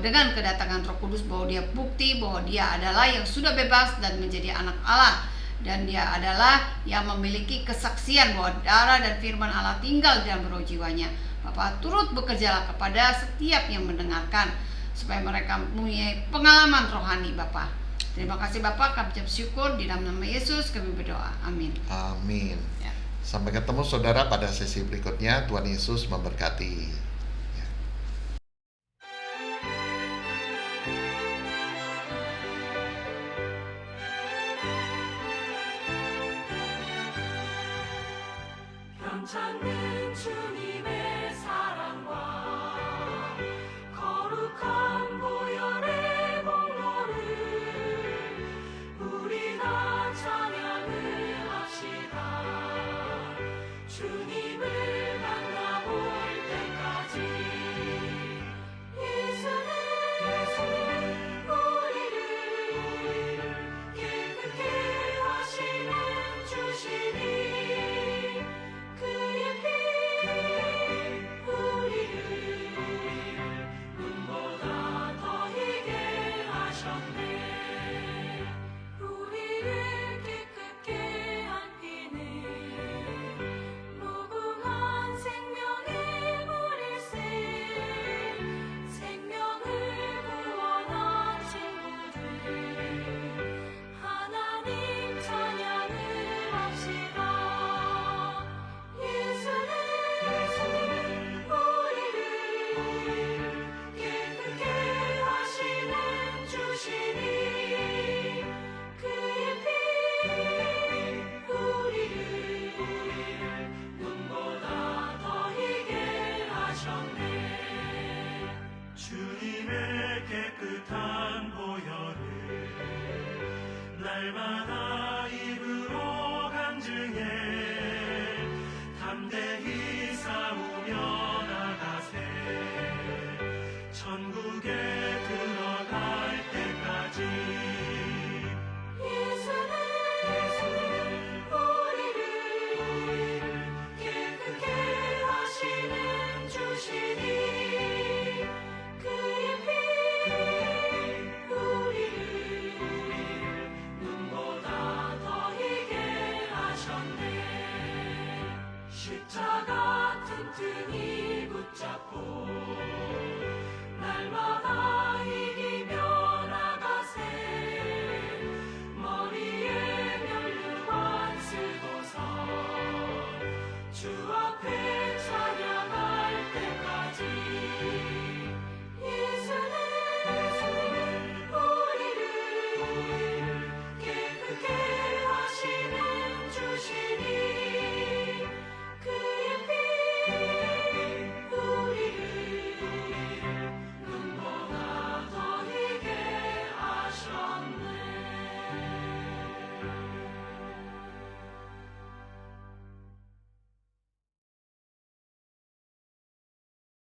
dengan kedatangan Roh Kudus, bahwa dia bukti bahwa dia adalah yang sudah bebas dan menjadi anak Allah, dan dia adalah yang memiliki kesaksian bahwa darah dan firman Allah tinggal dalam roh jiwanya. Bapak turut bekerjalah kepada setiap yang mendengarkan, supaya mereka mempunyai pengalaman rohani Bapak. Terima kasih Bapak, kami ucap syukur di dalam nama Yesus kami berdoa. Amin. Amin. Ya. Sampai ketemu saudara pada sesi berikutnya. Tuhan Yesus memberkati. 찾는 주님의 사랑과 거룩한 보혈의 공로를 우리가 찬양을 합시다. 주님을 만나볼 때까지 예수는 날마다